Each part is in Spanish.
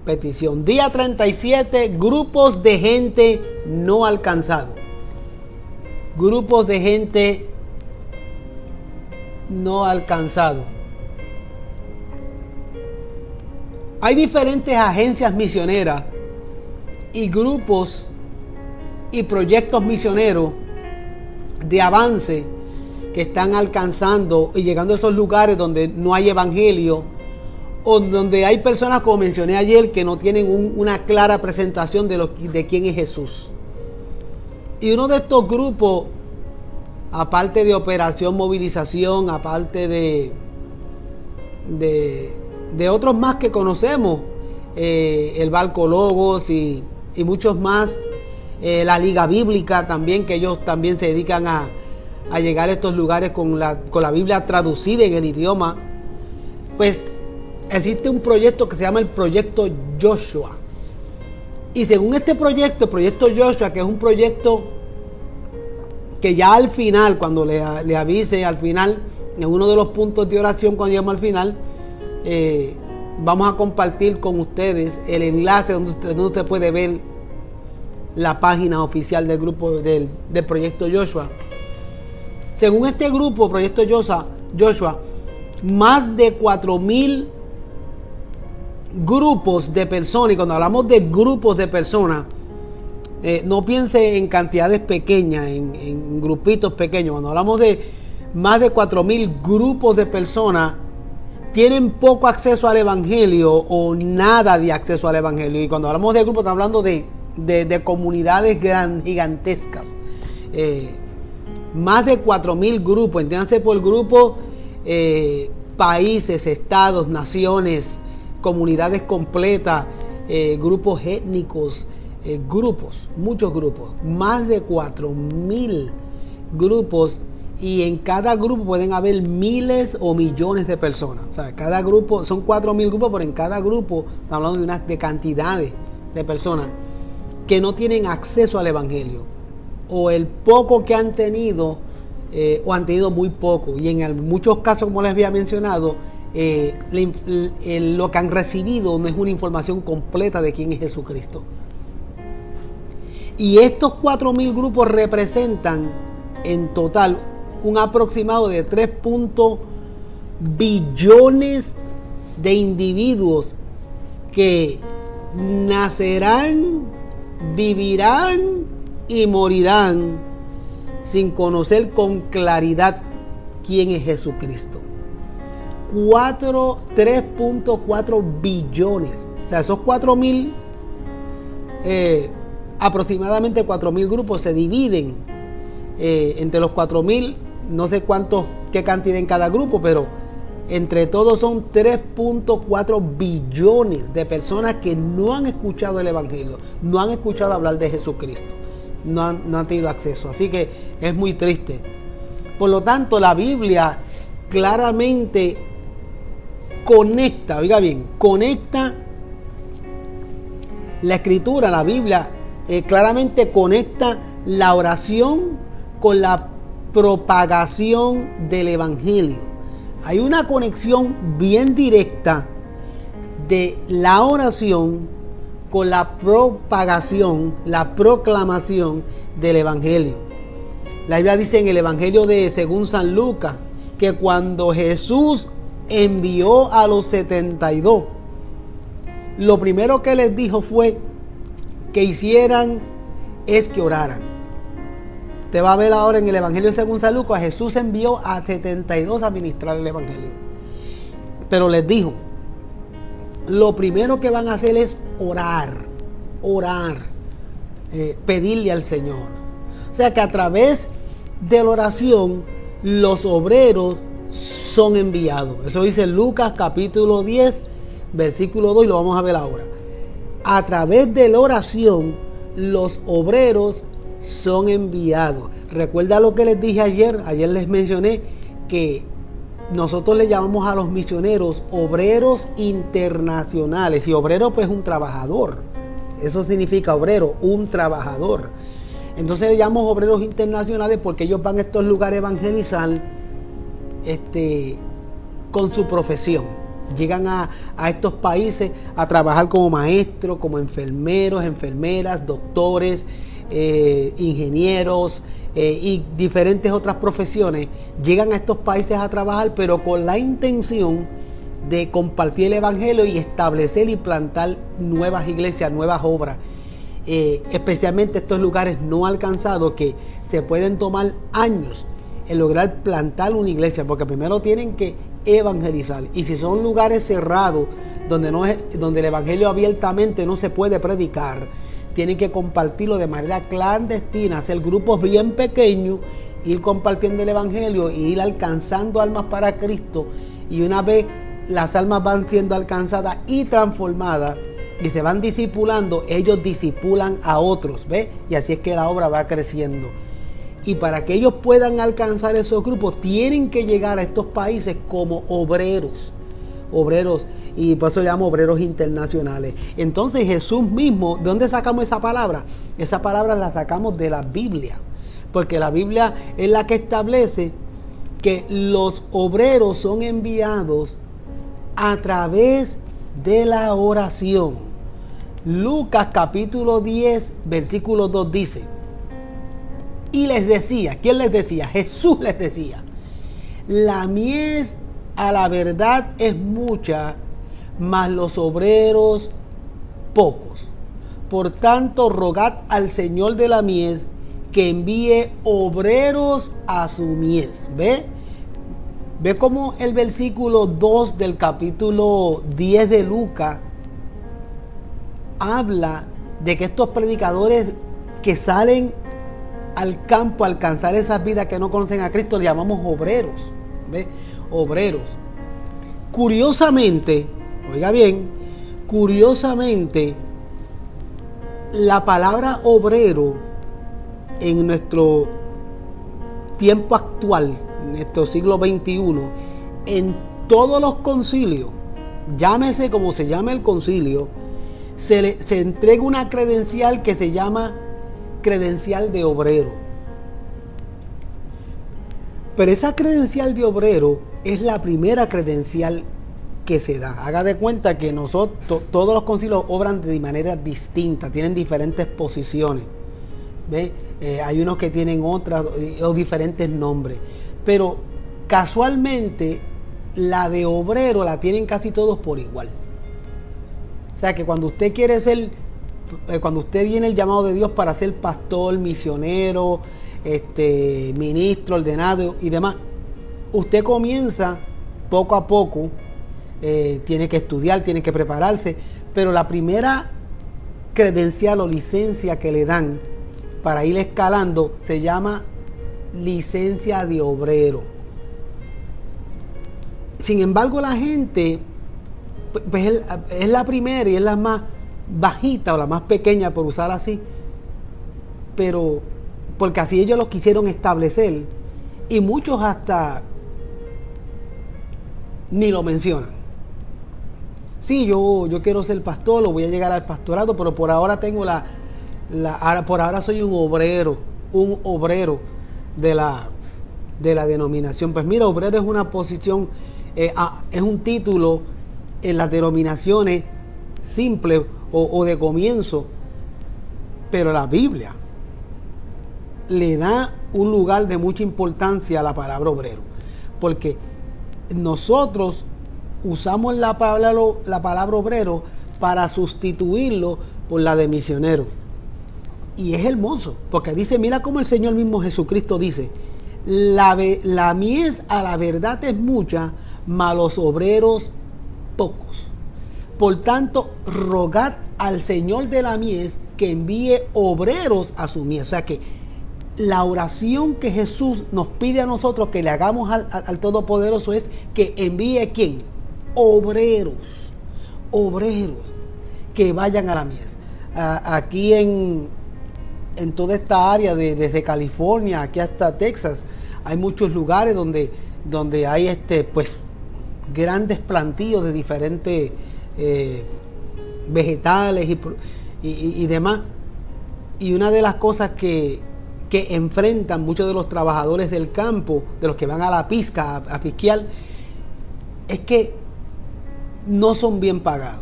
petición. Día 37, grupos de gente no alcanzado. Grupos de gente no alcanzado. Hay diferentes agencias misioneras y grupos y proyectos misioneros de avance que están alcanzando y llegando a esos lugares donde no hay evangelio o donde hay personas, como mencioné ayer, que no tienen una clara presentación de quién es Jesús. Y uno de estos grupos, aparte de Operación Movilización, aparte de otros más que conocemos, el Barco Logos y muchos más, la Liga Bíblica también, que ellos también se dedican a llegar a estos lugares con la Biblia traducida en el idioma. Pues existe un proyecto que se llama el Proyecto Joshua. Y según este proyecto, el Proyecto Joshua, que es un proyecto que ya al final, cuando le avise al final, en uno de los puntos de oración, cuando lleguemos al final, vamos a compartir con ustedes el enlace donde usted puede ver la página oficial del grupo del Proyecto Joshua. Según este grupo, Proyecto Joshua, más de 4,000 grupos de personas, y cuando hablamos de grupos de personas, no piense en cantidades pequeñas, en grupitos pequeños. Cuando hablamos de más de 4,000 grupos de personas, tienen poco acceso al evangelio o nada de acceso al evangelio. Y cuando hablamos de grupos, estamos hablando de comunidades gigantescas. Más de 4,000 grupos, entiéndanse por grupo, países, estados, naciones, comunidades completas, grupos étnicos, muchos grupos, más de 4,000 grupos, y en cada grupo pueden haber miles o millones de personas. O sea, cada grupo, son 4,000 grupos, pero en cada grupo estamos hablando de cantidades de personas que no tienen acceso al evangelio, o el poco que han tenido, o han tenido muy poco, y en muchos casos, como les había mencionado, lo que han recibido no es una información completa de quién es Jesucristo. Y estos 4,000 grupos representan en total un aproximado de 3 billones de individuos que nacerán, vivirán y morirán sin conocer con claridad quién es Jesucristo. 3.4 billones. O sea, esos 4,000, aproximadamente 4,000 grupos se dividen entre los 4,000, no sé qué cantidad en cada grupo, pero entre todos son 3.4 billones de personas que no han escuchado el evangelio, no han escuchado hablar de Jesucristo, no han tenido acceso. Así que es muy triste. Por lo tanto, la Biblia claramente conecta, oiga bien, conecta la Escritura, la Biblia claramente conecta la oración con la propagación del evangelio. Hay una conexión bien directa de la oración con la propagación, la proclamación del evangelio. La Biblia dice en el evangelio según San Lucas que cuando Jesús envió a los 72, lo primero que les dijo fue que hicieran es que oraran. Te va a ver ahora en el evangelio según San Lucas, Jesús envió a 72 a ministrar el evangelio, pero les dijo, lo primero que van a hacer es orar, pedirle al Señor. O sea que a través de la oración los obreros son enviados. Eso dice Lucas capítulo 10 versículo 2, y lo vamos a ver ahora. A través de la oración los obreros son enviados. Recuerda lo que les dije ayer les mencioné que nosotros le llamamos a los misioneros obreros internacionales, y obrero pues un trabajador, eso significa obrero, un trabajador. Entonces le llamamos obreros internacionales porque ellos van a estos lugares a evangelizar con su profesión. Llegan a estos países a trabajar como maestros, como enfermeros, enfermeras, doctores, ingenieros y diferentes otras profesiones. Llegan a estos países a trabajar, pero con la intención de compartir el evangelio y establecer y plantar nuevas iglesias, nuevas obras. Especialmente estos lugares no alcanzados que se pueden tomar años en lograr plantar una iglesia, porque primero tienen que evangelizar, y si son lugares cerrados donde el evangelio abiertamente no se puede predicar, tienen que compartirlo de manera clandestina, hacer grupos bien pequeños, ir compartiendo el evangelio y ir alcanzando almas para Cristo, y una vez las almas van siendo alcanzadas y transformadas y se van discipulando, ellos discipulan a otros, ¿ves? Y así es que la obra va creciendo. Y para que ellos puedan alcanzar esos grupos, tienen que llegar a estos países como obreros, y por eso le llamo obreros internacionales. Entonces Jesús mismo, ¿de dónde sacamos esa palabra? Esa palabra la sacamos de la Biblia, porque la Biblia es la que establece que los obreros son enviados a través de la oración. Lucas capítulo 10, versículo 2 dice: y les decía, ¿quién les decía? Jesús les decía: la mies a la verdad es mucha, mas los obreros pocos. Por tanto, rogad al Señor de la mies que envíe obreros a su mies. Ve cómo el versículo 2 del capítulo 10 de Lucas habla de que estos predicadores que salen al campo a alcanzar esas vidas que no conocen a Cristo, le llamamos obreros. ¿Ve? Obreros. Curiosamente, oiga bien, la palabra obrero en nuestro tiempo actual, en nuestro siglo XXI, en todos los concilios, llámese como se llame el concilio, se entrega una credencial que se llama credencial de obrero. Pero esa credencial de obrero es la primera credencial que se da. Haga de cuenta que nosotros, todos los concilios obran de manera distinta, tienen diferentes posiciones. ¿Ve? Hay unos que tienen otras o diferentes nombres. Pero casualmente la de obrero la tienen casi todos por igual. O sea que cuando usted quiere ser, cuando usted viene el llamado de Dios para ser pastor, misionero, ministro, ordenado y demás, usted comienza poco a poco, tiene que estudiar, tiene que prepararse, pero la primera credencial o licencia que le dan para ir escalando se llama licencia de obrero. Sin embargo, la gente, pues es la primera y es la más bajita o la más pequeña, por usar así, pero porque así ellos lo quisieron establecer, y muchos hasta ni lo mencionan. Sí, yo quiero ser pastor, lo voy a llegar al pastorado, pero por ahora tengo por ahora soy un obrero de la denominación. Pues mira, obrero es una posición, es un título en las denominaciones simple o de comienzo, pero la Biblia le da un lugar de mucha importancia a la palabra obrero, porque nosotros usamos la palabra obrero para sustituirlo por la de misionero, y es hermoso, porque dice, mira cómo el Señor mismo Jesucristo dice: la mies a la verdad es mucha, mas los obreros pocos. Por tanto, rogad al Señor de la mies que envíe obreros a su mies. O sea que la oración que Jesús nos pide a nosotros que le hagamos al Todopoderoso es que envíe ¿quién? Obreros que vayan a la mies. Aquí en toda esta área, desde California aquí hasta Texas, hay muchos lugares donde hay pues grandes plantíos de diferentes vegetales y demás. Y una de las cosas que enfrentan muchos de los trabajadores del campo, de los que van a la pizca a pisquear, es que no son bien pagados.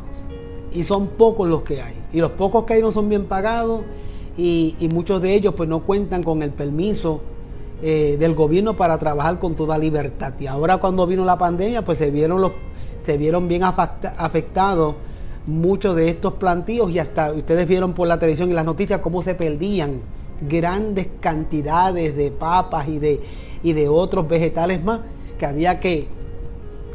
Y son pocos los que hay. Y los pocos que hay no son bien pagados. Y muchos de ellos pues no cuentan con el permiso del gobierno para trabajar con toda libertad. Y ahora cuando vino la pandemia pues se vieron bien afectados muchos de estos plantíos, y hasta ustedes vieron por la televisión y las noticias cómo se perdían grandes cantidades de papas y de otros vegetales más que había que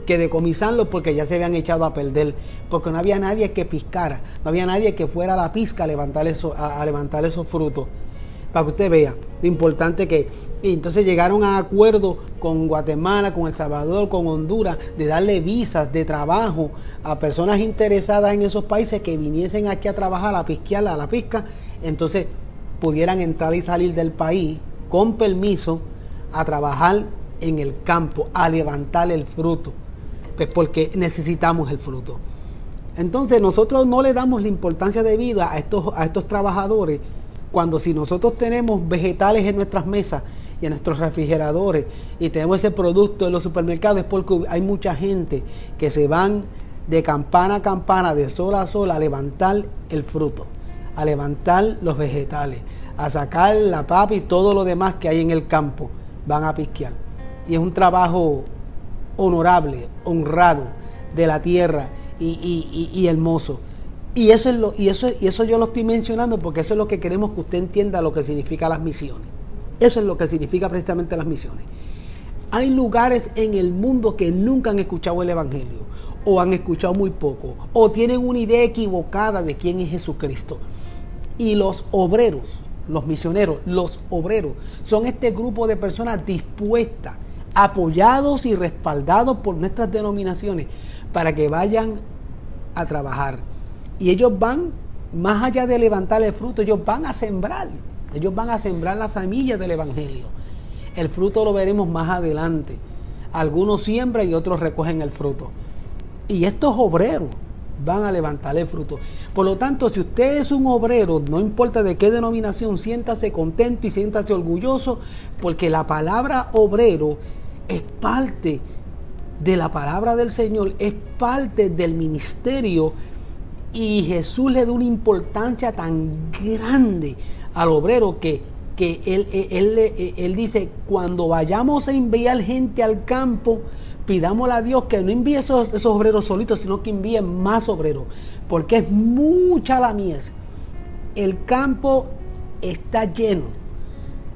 decomisarlos porque ya se habían echado a perder, porque no había nadie que piscara, no había nadie que fuera a la pizca a levantar esos frutos. Para que usted vea lo importante que es. Y entonces llegaron a acuerdos con Guatemala, con El Salvador, con Honduras, de darle visas de trabajo a personas interesadas en esos países que viniesen aquí a trabajar, a pisquear, a la pizca, entonces pudieran entrar y salir del país con permiso a trabajar en el campo, a levantar el fruto, pues porque necesitamos el fruto. Entonces nosotros no le damos la importancia de vida a estos trabajadores, cuando si nosotros tenemos vegetales en nuestras mesas y en nuestros refrigeradores y tenemos ese producto en los supermercados, es porque hay mucha gente que se van de campana a campana, de sol a sol, a levantar el fruto, a levantar los vegetales, a sacar la papa y todo lo demás que hay en el campo, van a pisquear. Y es un trabajo honorable, honrado de la tierra y hermoso. Y eso yo lo estoy mencionando porque eso es lo que queremos que usted entienda, lo que significa las misiones. Eso es lo que significa precisamente las misiones. Hay lugares en el mundo que nunca han escuchado el Evangelio, o han escuchado muy poco, o tienen una idea equivocada de quién es Jesucristo. Y los obreros, los misioneros, los obreros, son este grupo de personas dispuestas, apoyados y respaldados por nuestras denominaciones, para que vayan a trabajar. Y ellos van, más allá de levantar el fruto, ellos van a sembrar las semillas del Evangelio. El fruto lo veremos más adelante. Algunos siembran y otros recogen el fruto. Y estos obreros van a levantar el fruto. Por lo tanto, si usted es un obrero, no importa de qué denominación, siéntase contento y siéntase orgulloso, porque la palabra obrero es parte de la palabra del Señor, es parte del ministerio. Y Jesús le da una importancia tan grande al obrero que él dice, cuando vayamos a enviar gente al campo, pidámosle a Dios que no envíe esos obreros solitos, sino que envíe más obreros, porque es mucha la mies. El campo está lleno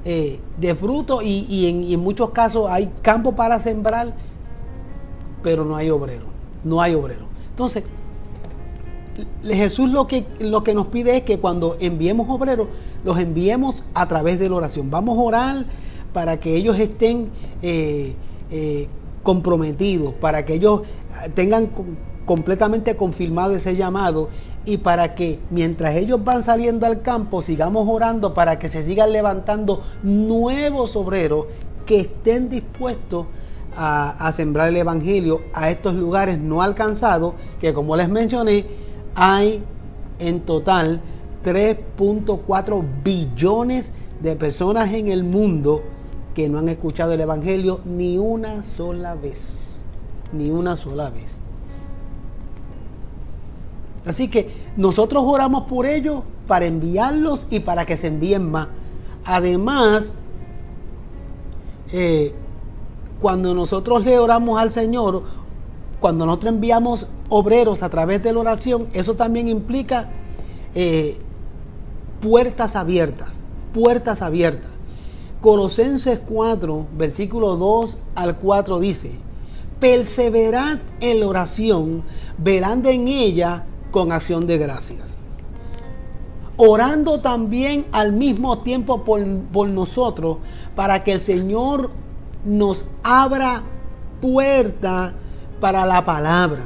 de frutos y en muchos casos hay campo para sembrar, pero no hay obrero. Entonces, Jesús lo que nos pide es que cuando enviemos obreros, los enviemos a través de la oración. Vamos a orar para que ellos estén comprometidos, para que ellos tengan completamente confirmado ese llamado, y para que mientras ellos van saliendo al campo sigamos orando para que se sigan levantando nuevos obreros que estén dispuestos a sembrar el Evangelio a estos lugares no alcanzados, que como les mencioné, hay en total 3.4 billones de personas en el mundo que no han escuchado el Evangelio ni una sola vez. Así que nosotros oramos por ellos para enviarlos y para que se envíen más. Además, cuando nosotros le oramos al Señor, cuando nosotros enviamos obreros a través de la oración, eso también implica puertas abiertas. Colosenses 4, versículo 2 al 4 dice: perseverad en la oración, velando en ella con acción de gracias, orando también al mismo tiempo por nosotros, para que el Señor nos abra puerta para la palabra,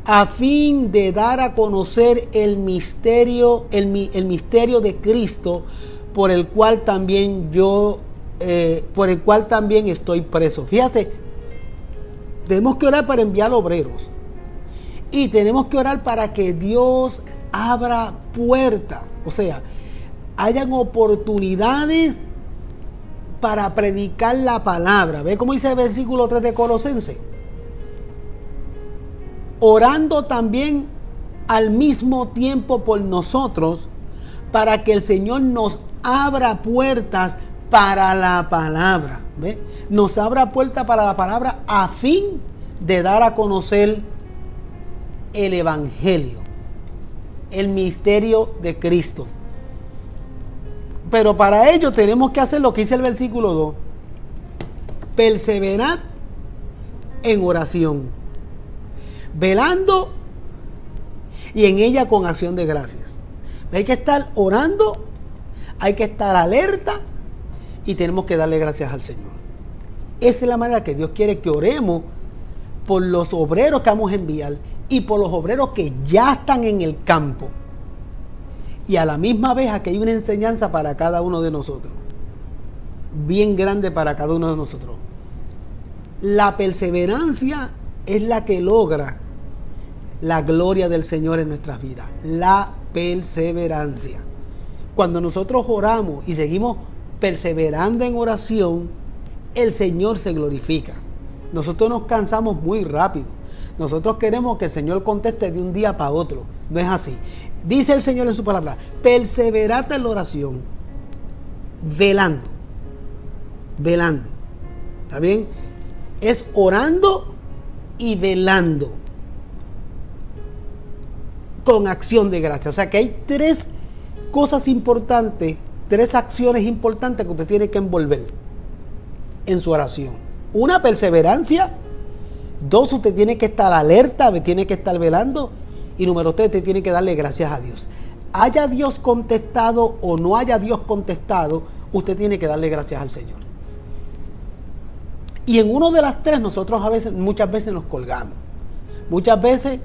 a fin de dar a conocer el misterio de Cristo, por el cual también estoy preso. Fíjate, tenemos que orar para enviar obreros, y tenemos que orar para que Dios abra puertas, o sea, hayan oportunidades para predicar la palabra. ¿Ve cómo dice el versículo 3 de Colosenses? orando también al mismo tiempo por nosotros, para que el Señor nos abra puertas para la palabra. ¿Ve? Nos abra puertas para la palabra a fin de dar a conocer el Evangelio, el misterio de Cristo. Pero para ello tenemos que hacer lo que dice el versículo 2. Perseverad en oración, velando y en ella con acción de gracias. Hay que estar orando, hay que estar alerta y tenemos que darle gracias al Señor. Esa es la manera que Dios quiere que oremos por los obreros que vamos a enviar y por los obreros que ya están en el campo. Y a la misma vez aquí hay una enseñanza para cada uno de nosotros, bien grande para cada uno de nosotros. La perseverancia es la que logra la gloria del Señor en nuestras vidas. La perseverancia. Cuando nosotros oramos y seguimos perseverando en oración, el Señor se glorifica. Nosotros nos cansamos muy rápido. Nosotros queremos que el Señor conteste de un día para otro. No es así. Dice el Señor en su palabra: perseverad en la oración, velando. Velando. ¿Está bien? Es orando y velando con acción de gracia. O sea que hay tres cosas importantes, tres acciones importantes que usted tiene que envolver en su oración. Una, perseverancia. Dos, usted tiene que estar alerta, tiene que estar velando. Y número tres, usted tiene que darle gracias a Dios. Haya Dios contestado o no haya Dios contestado, usted tiene que darle gracias al Señor. Y en uno de las tres nosotros muchas veces nos colgamos. Muchas veces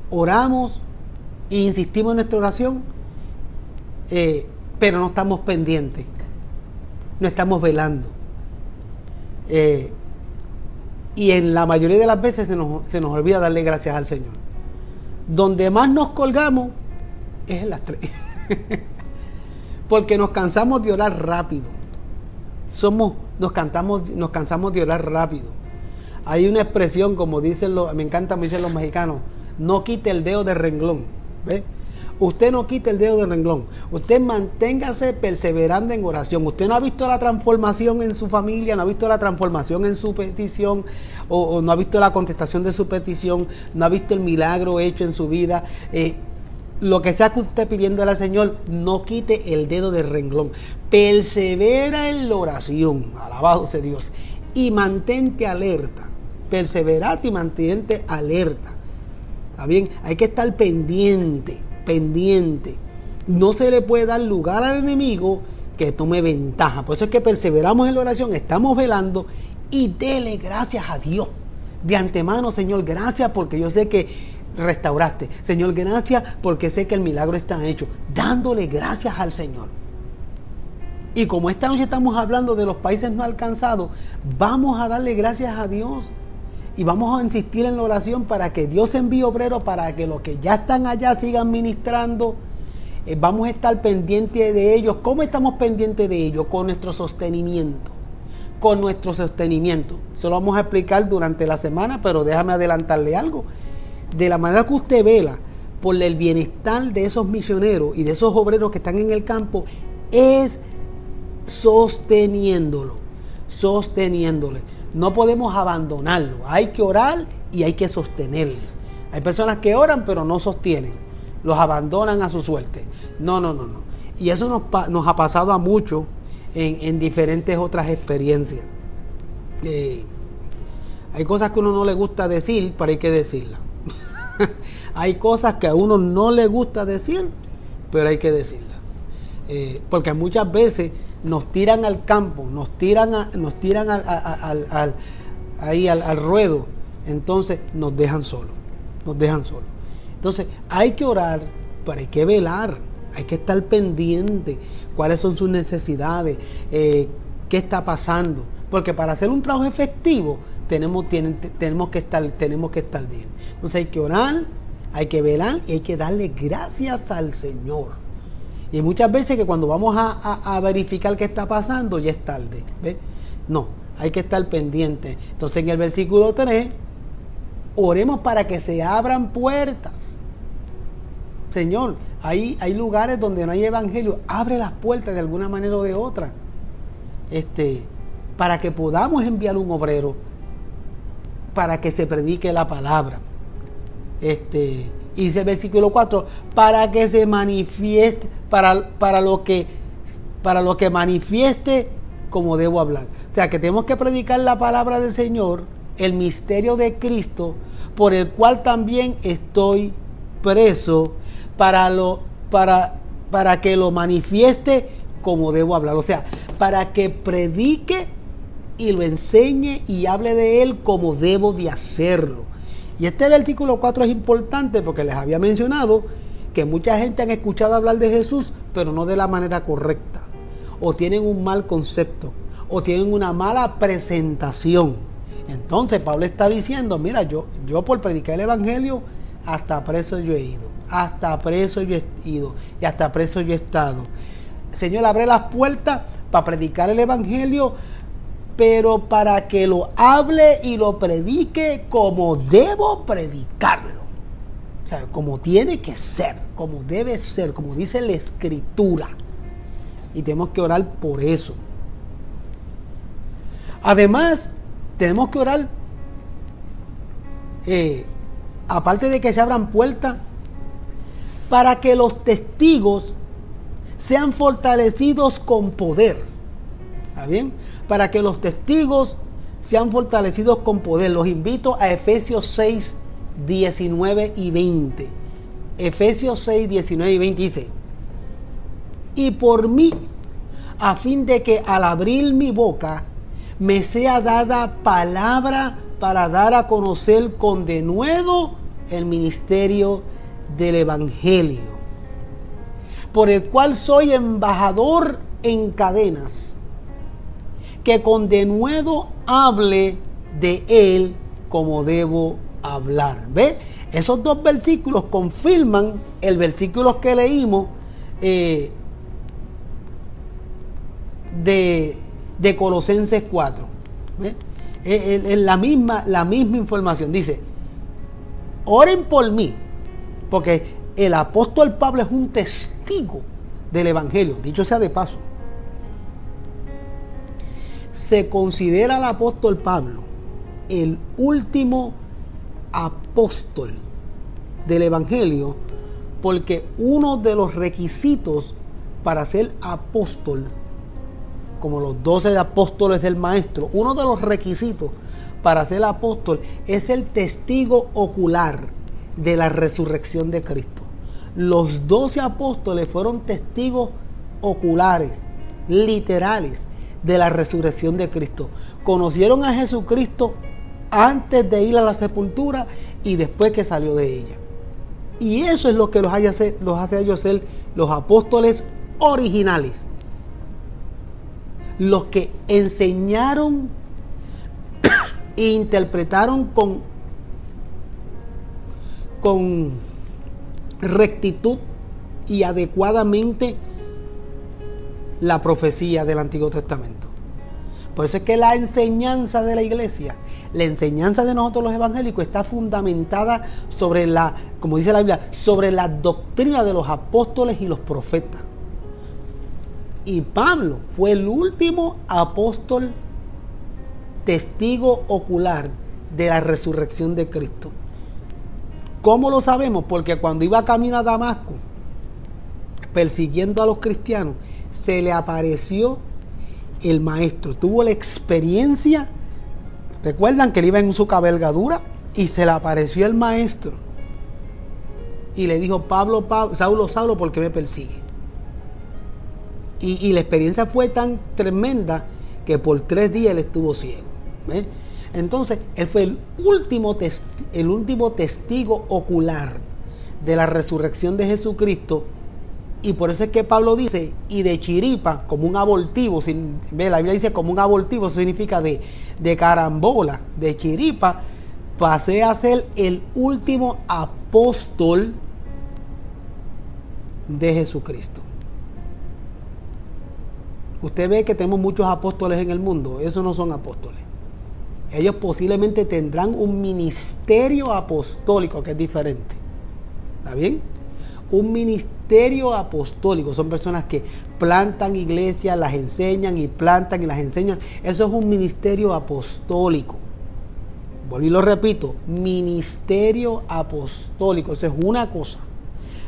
oramos e insistimos en nuestra oración, pero no estamos pendientes, no estamos velando. Y en la mayoría de las veces se nos olvida darle gracias al Señor. Donde más nos colgamos es en las tres. Porque nos cansamos de orar rápido. Nos cansamos de orar rápido. Hay una expresión, como dicen me encanta como dicen los mexicanos: no quite el dedo del renglón. ¿Ve? Usted no quite el dedo del renglón. Usted manténgase perseverando en oración. Usted no ha visto la transformación en su familia, no ha visto la transformación en su petición, o no ha visto la contestación de su petición, no ha visto el milagro hecho en su vida. Lo que sea que usted esté pidiéndole al Señor, no quite el dedo del renglón. Persevera en la oración, alabado sea Dios, y mantente alerta. Perseverad y mantente alerta. ¿Está bien? Hay que estar pendiente. No se le puede dar lugar al enemigo que tome ventaja. Por eso es que perseveramos en la oración, estamos velando y dele gracias a Dios de antemano. Señor, gracias porque yo sé que restauraste. Señor, gracias porque sé que el milagro está hecho. Dándole gracias al Señor. Y como esta noche estamos hablando de los países no alcanzados, vamos a darle gracias a Dios. Y vamos a insistir en la oración para que Dios envíe obreros, para que los que ya están allá sigan ministrando. Vamos a estar pendientes de ellos. ¿Cómo estamos pendientes de ellos? Con nuestro sostenimiento. Eso lo vamos a explicar durante la semana, pero déjame adelantarle algo. De la manera que usted vela por el bienestar de esos misioneros y de esos obreros que están en el campo, es sosteniéndole. No podemos abandonarlo. Hay que orar y hay que sostenerles. Hay personas que oran pero no sostienen. Los abandonan a su suerte. No. Y eso nos ha pasado a muchos en diferentes otras experiencias. Hay cosas que a uno no le gusta decir, pero hay que decirlas. Hay cosas que a uno no le gusta decir, pero hay que decirlas. Porque muchas veces nos tiran al campo, nos tiran al ruedo, entonces nos dejan solos. Entonces hay que orar, pero hay que velar, hay que estar pendiente cuáles son sus necesidades, qué está pasando, porque para hacer un trabajo efectivo tenemos que estar bien. Entonces hay que orar, hay que velar y hay que darle gracias al Señor. Y muchas veces que cuando vamos a verificar qué está pasando, ya es tarde. ¿Ves? No, hay que estar pendiente. Entonces en el versículo 3 oremos para que se abran puertas. Señor, hay lugares donde no hay evangelio, abre las puertas de alguna manera o de otra, para que podamos enviar un obrero, para que se predique la palabra. Y dice el versículo 4, para que se manifieste, para lo que manifieste como debo hablar. O sea, que tenemos que predicar la palabra del Señor, el misterio de Cristo, por el cual también estoy preso, para que lo manifieste como debo hablar. O sea, para que predique y lo enseñe y hable de él como debo de hacerlo. Y este versículo 4 es importante porque les había mencionado que mucha gente han escuchado hablar de Jesús, pero no de la manera correcta, o tienen un mal concepto, o tienen una mala presentación. Entonces Pablo está diciendo, mira, yo por predicar el evangelio hasta preso yo he ido, hasta preso yo he ido y hasta preso yo he estado. Señor, abre las puertas para predicar el evangelio, pero para que lo hable y lo predique como debo predicarlo. O sea, como tiene que ser, como debe ser, como dice la Escritura. Y tenemos que orar por eso. Además, tenemos que orar, aparte de que se abran puertas, para que los testigos sean fortalecidos con poder. ¿Está bien? Para que los testigos sean fortalecidos con poder. Los invito a Efesios 6, 19 y 20. Efesios 6, 19 y 20 dice: y por mí, a fin de que al abrir mi boca me sea dada palabra para dar a conocer con denuedo el ministerio del evangelio, por el cual soy embajador en cadenas, que con denuedo hable de él como debo hablar. ¿Ve? Esos dos versículos confirman el versículo que leímos de Colosenses 4. ¿Ve? Es la misma información. Dice: oren por mí, porque el apóstol Pablo es un testigo del evangelio. Dicho sea de paso, se considera al apóstol Pablo el último apóstol del evangelio, porque uno de los requisitos para ser apóstol, como los 12 apóstoles del maestro, uno de los requisitos para ser apóstol es el testigo ocular de la resurrección de Cristo. Los 12 apóstoles fueron testigos oculares, literales, de la resurrección de Cristo. Conocieron a Jesucristo antes de ir a la sepultura y después que salió de ella. Y eso es lo que los hace a ellos ser los apóstoles originales, los que enseñaron e interpretaron con rectitud y adecuadamente la profecía del Antiguo Testamento. Por eso es que la enseñanza de la iglesia, la enseñanza de nosotros los evangélicos, está fundamentada sobre como dice la Biblia, sobre la doctrina de los apóstoles y los profetas. Y Pablo fue el último apóstol testigo ocular de la resurrección de Cristo. ¿Cómo lo sabemos? Porque cuando iba camino a Damasco, persiguiendo a los cristianos, se le apareció el maestro. Tuvo la experiencia. Recuerdan que él iba en su cabalgadura y se le apareció el maestro y le dijo: Saulo, Saulo, ¿por qué me persigue? Y la experiencia fue tan tremenda que por 3 días él estuvo ciego. ¿Ves? Entonces él fue el último testigo ocular de la resurrección de Jesucristo. Y por eso es que Pablo dice: y de chiripa, como un abortivo. La Biblia dice como un abortivo, eso significa de carambola, de chiripa, pasé a ser el último apóstol de Jesucristo. Usted ve que tenemos muchos apóstoles en el mundo. Esos no son apóstoles. Ellos posiblemente tendrán un ministerio apostólico que es diferente. ¿Está bien? Un ministerio apostólico. Son personas que plantan iglesias, las enseñan y plantan y las enseñan. Eso es un ministerio apostólico. Vuelvo y lo repito. Ministerio apostólico. Eso es una cosa.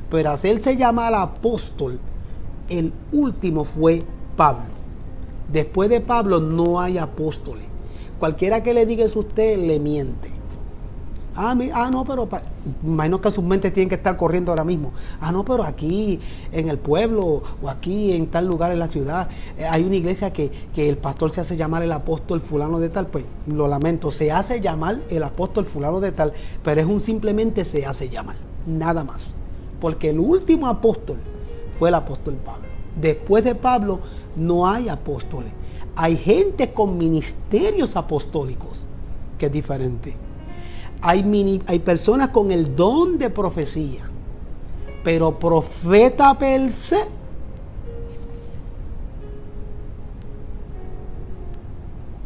Pero hacerse llamar apóstol, el último fue Pablo. Después de Pablo no hay apóstoles. Cualquiera que le diga eso a usted le miente. No, pero imagino que sus mentes tienen que estar corriendo ahora mismo. No, pero aquí en el pueblo o aquí en tal lugar en la ciudad hay una iglesia que el pastor se hace llamar el apóstol fulano de tal. Pues lo lamento, se hace llamar el apóstol fulano de tal, pero es simplemente se hace llamar, nada más. Porque el último apóstol fue el apóstol Pablo. Después de Pablo no hay apóstoles. Hay gente con ministerios apostólicos, que es diferente. Hay personas con el don de profecía, pero profeta per se,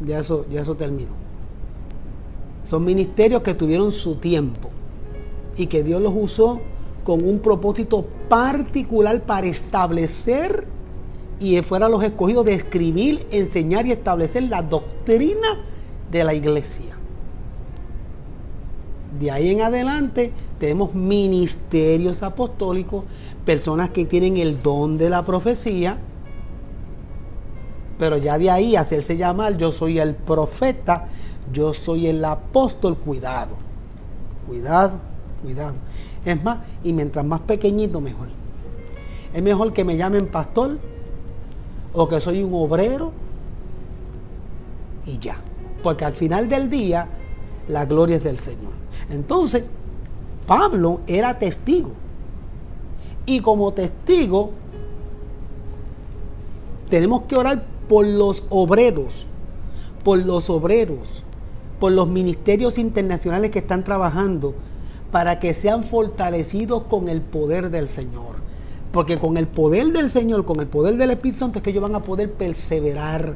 ya eso terminó. Son ministerios que tuvieron su tiempo y que Dios los usó con un propósito particular para establecer y fueran los escogidos de escribir, enseñar y establecer la doctrina de la iglesia. De ahí en adelante tenemos ministerios apostólicos, personas que tienen el don de la profecía, pero ya de ahí hacerse llamar, yo soy el profeta, yo soy el apóstol, cuidado. Es más, y mientras más pequeñito mejor. Es mejor que me llamen pastor o que soy un obrero y ya, porque al final del día la gloria es del Señor. Entonces Pablo era testigo y como testigo tenemos que orar por los obreros, por los ministerios internacionales que están trabajando para que sean fortalecidos con el poder del Señor. Porque con el poder del Señor, con el poder del Espíritu Santo, es que ellos van a poder perseverar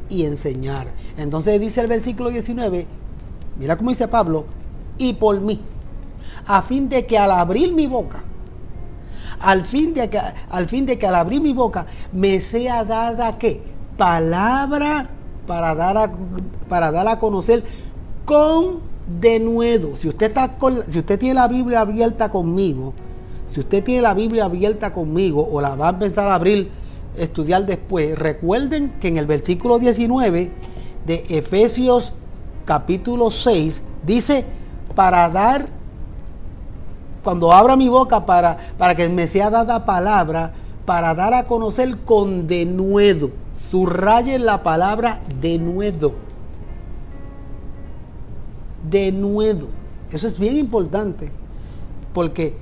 y enseñar. Entonces dice el versículo 19, mira cómo dice Pablo, y por mí, a fin de que al abrir mi boca, al fin de que al abrir mi boca me sea dada ¿qué? Palabra para dar a conocer con denuedo. Si usted tiene la Biblia abierta conmigo, o la va a empezar a abrir, estudiar después, recuerden que en el versículo 19 de Efesios capítulo 6 dice, para dar, cuando abra mi boca para que me sea dada palabra, para dar a conocer con denuedo. Subrayen la palabra denuedo. Denuedo. Eso es bien importante, porque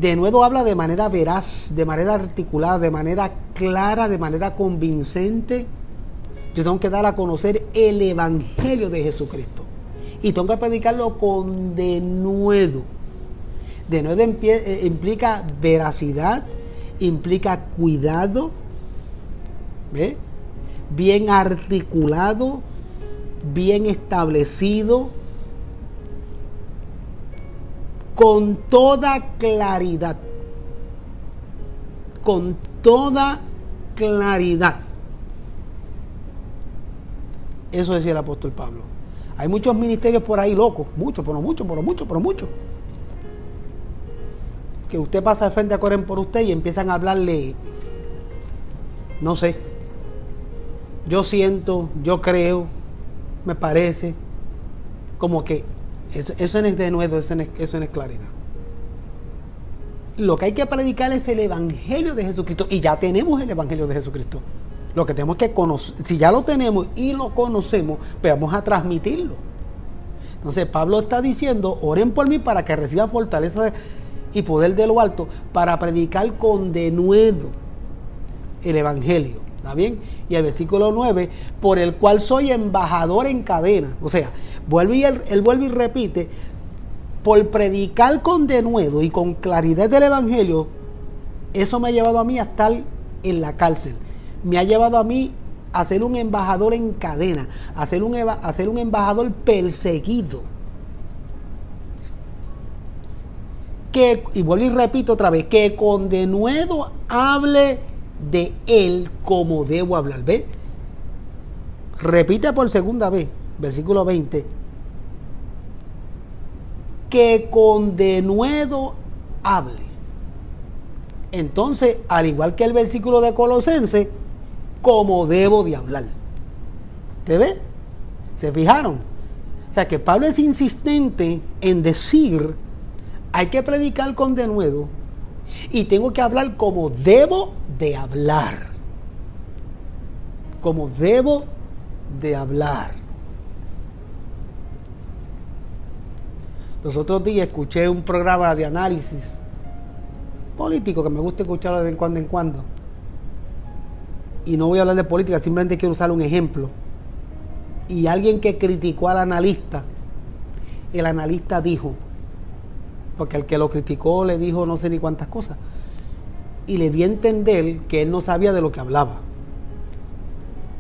denuedo habla de manera veraz, de manera articulada, de manera clara, de manera convincente. Yo tengo que dar a conocer el evangelio de Jesucristo y tengo que predicarlo con denuedo. Denuedo implica veracidad, implica cuidado, ¿ve? Bien articulado, bien establecido, con toda claridad. Con toda claridad. Eso decía el apóstol Pablo. Hay muchos ministerios por ahí locos, muchos, que usted pasa de frente a correr por usted y empiezan a hablarle, no sé, yo siento, yo creo, me parece, como que eso no es denuedo, eso no es claridad. Lo que hay que predicar es el evangelio de Jesucristo, y ya tenemos el evangelio de Jesucristo. Lo que tenemos que conocer, si ya lo tenemos y lo conocemos, pues vamos a transmitirlo. Entonces Pablo está diciendo, oren por mí para que reciba fortaleza y poder de lo alto para predicar con denuedo el evangelio. ¿Está bien? Y el versículo 9, por el cual soy embajador en cadena. O sea, él vuelve y repite, por predicar con denuedo y con claridad del evangelio, eso me ha llevado a mí a estar en la cárcel. Me ha llevado a mí a ser un embajador en cadena, a ser un embajador perseguido. Y vuelvo y repito otra vez, que con denuedo hable de él como debo hablar. ¿Ve? Repite por segunda vez, versículo 20. Que con denuedo hable. Entonces, al igual que el versículo de Colosenses, como debo de hablar. ¿Te ve? ¿Se fijaron? O sea que Pablo es insistente en decir, hay que predicar con denuedo y tengo que hablar como debo de hablar. Como debo de hablar. Los otros días escuché un programa de análisis político que me gusta escucharlo de vez en cuando. Y no voy a hablar de política, simplemente quiero usar un ejemplo. Y alguien que criticó al analista, el analista dijo, porque el que lo criticó le dijo no sé ni cuántas cosas, y le dio a entender que él no sabía de lo que hablaba.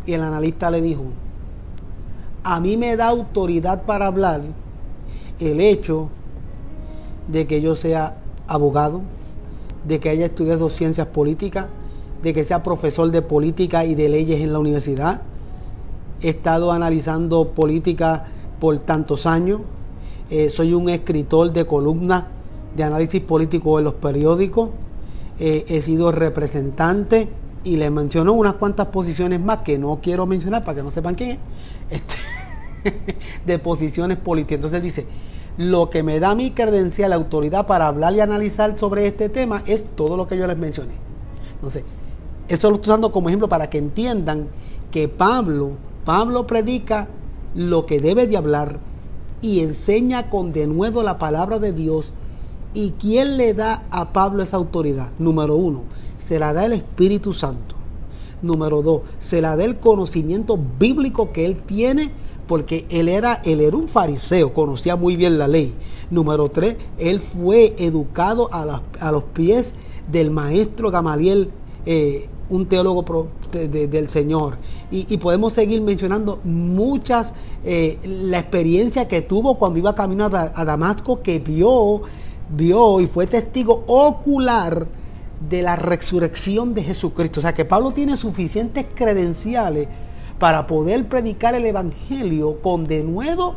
Y el analista le dijo, a mí me da autoridad para hablar el hecho de que yo sea abogado, de que haya estudiado ciencias políticas, de que sea profesor de política y de leyes en la universidad. He estado analizando política por tantos años. Soy un escritor de columnas de análisis político en los periódicos. He sido representante y le menciono unas cuantas posiciones más que no quiero mencionar para que no sepan quién es. De posiciones políticas. Entonces él dice, lo que me da mi credencial, la autoridad para hablar y analizar sobre este tema es todo lo que yo les mencioné. Entonces, esto lo estoy usando como ejemplo para que entiendan que Pablo predica lo que debe de hablar y enseña con denuedo la palabra de Dios. ¿Y quién le da a Pablo esa autoridad? Número 1, se la da el Espíritu Santo. Número 2, se la da el conocimiento bíblico que él tiene, porque él era un fariseo, conocía muy bien la ley. Número 3, él fue educado a los pies del maestro Gamaliel, un teólogo del Señor. Y podemos seguir mencionando muchas, la experiencia que tuvo cuando iba camino a Damasco, que vio y fue testigo ocular de la resurrección de Jesucristo. O sea que Pablo tiene suficientes credenciales para poder predicar el evangelio con denuedo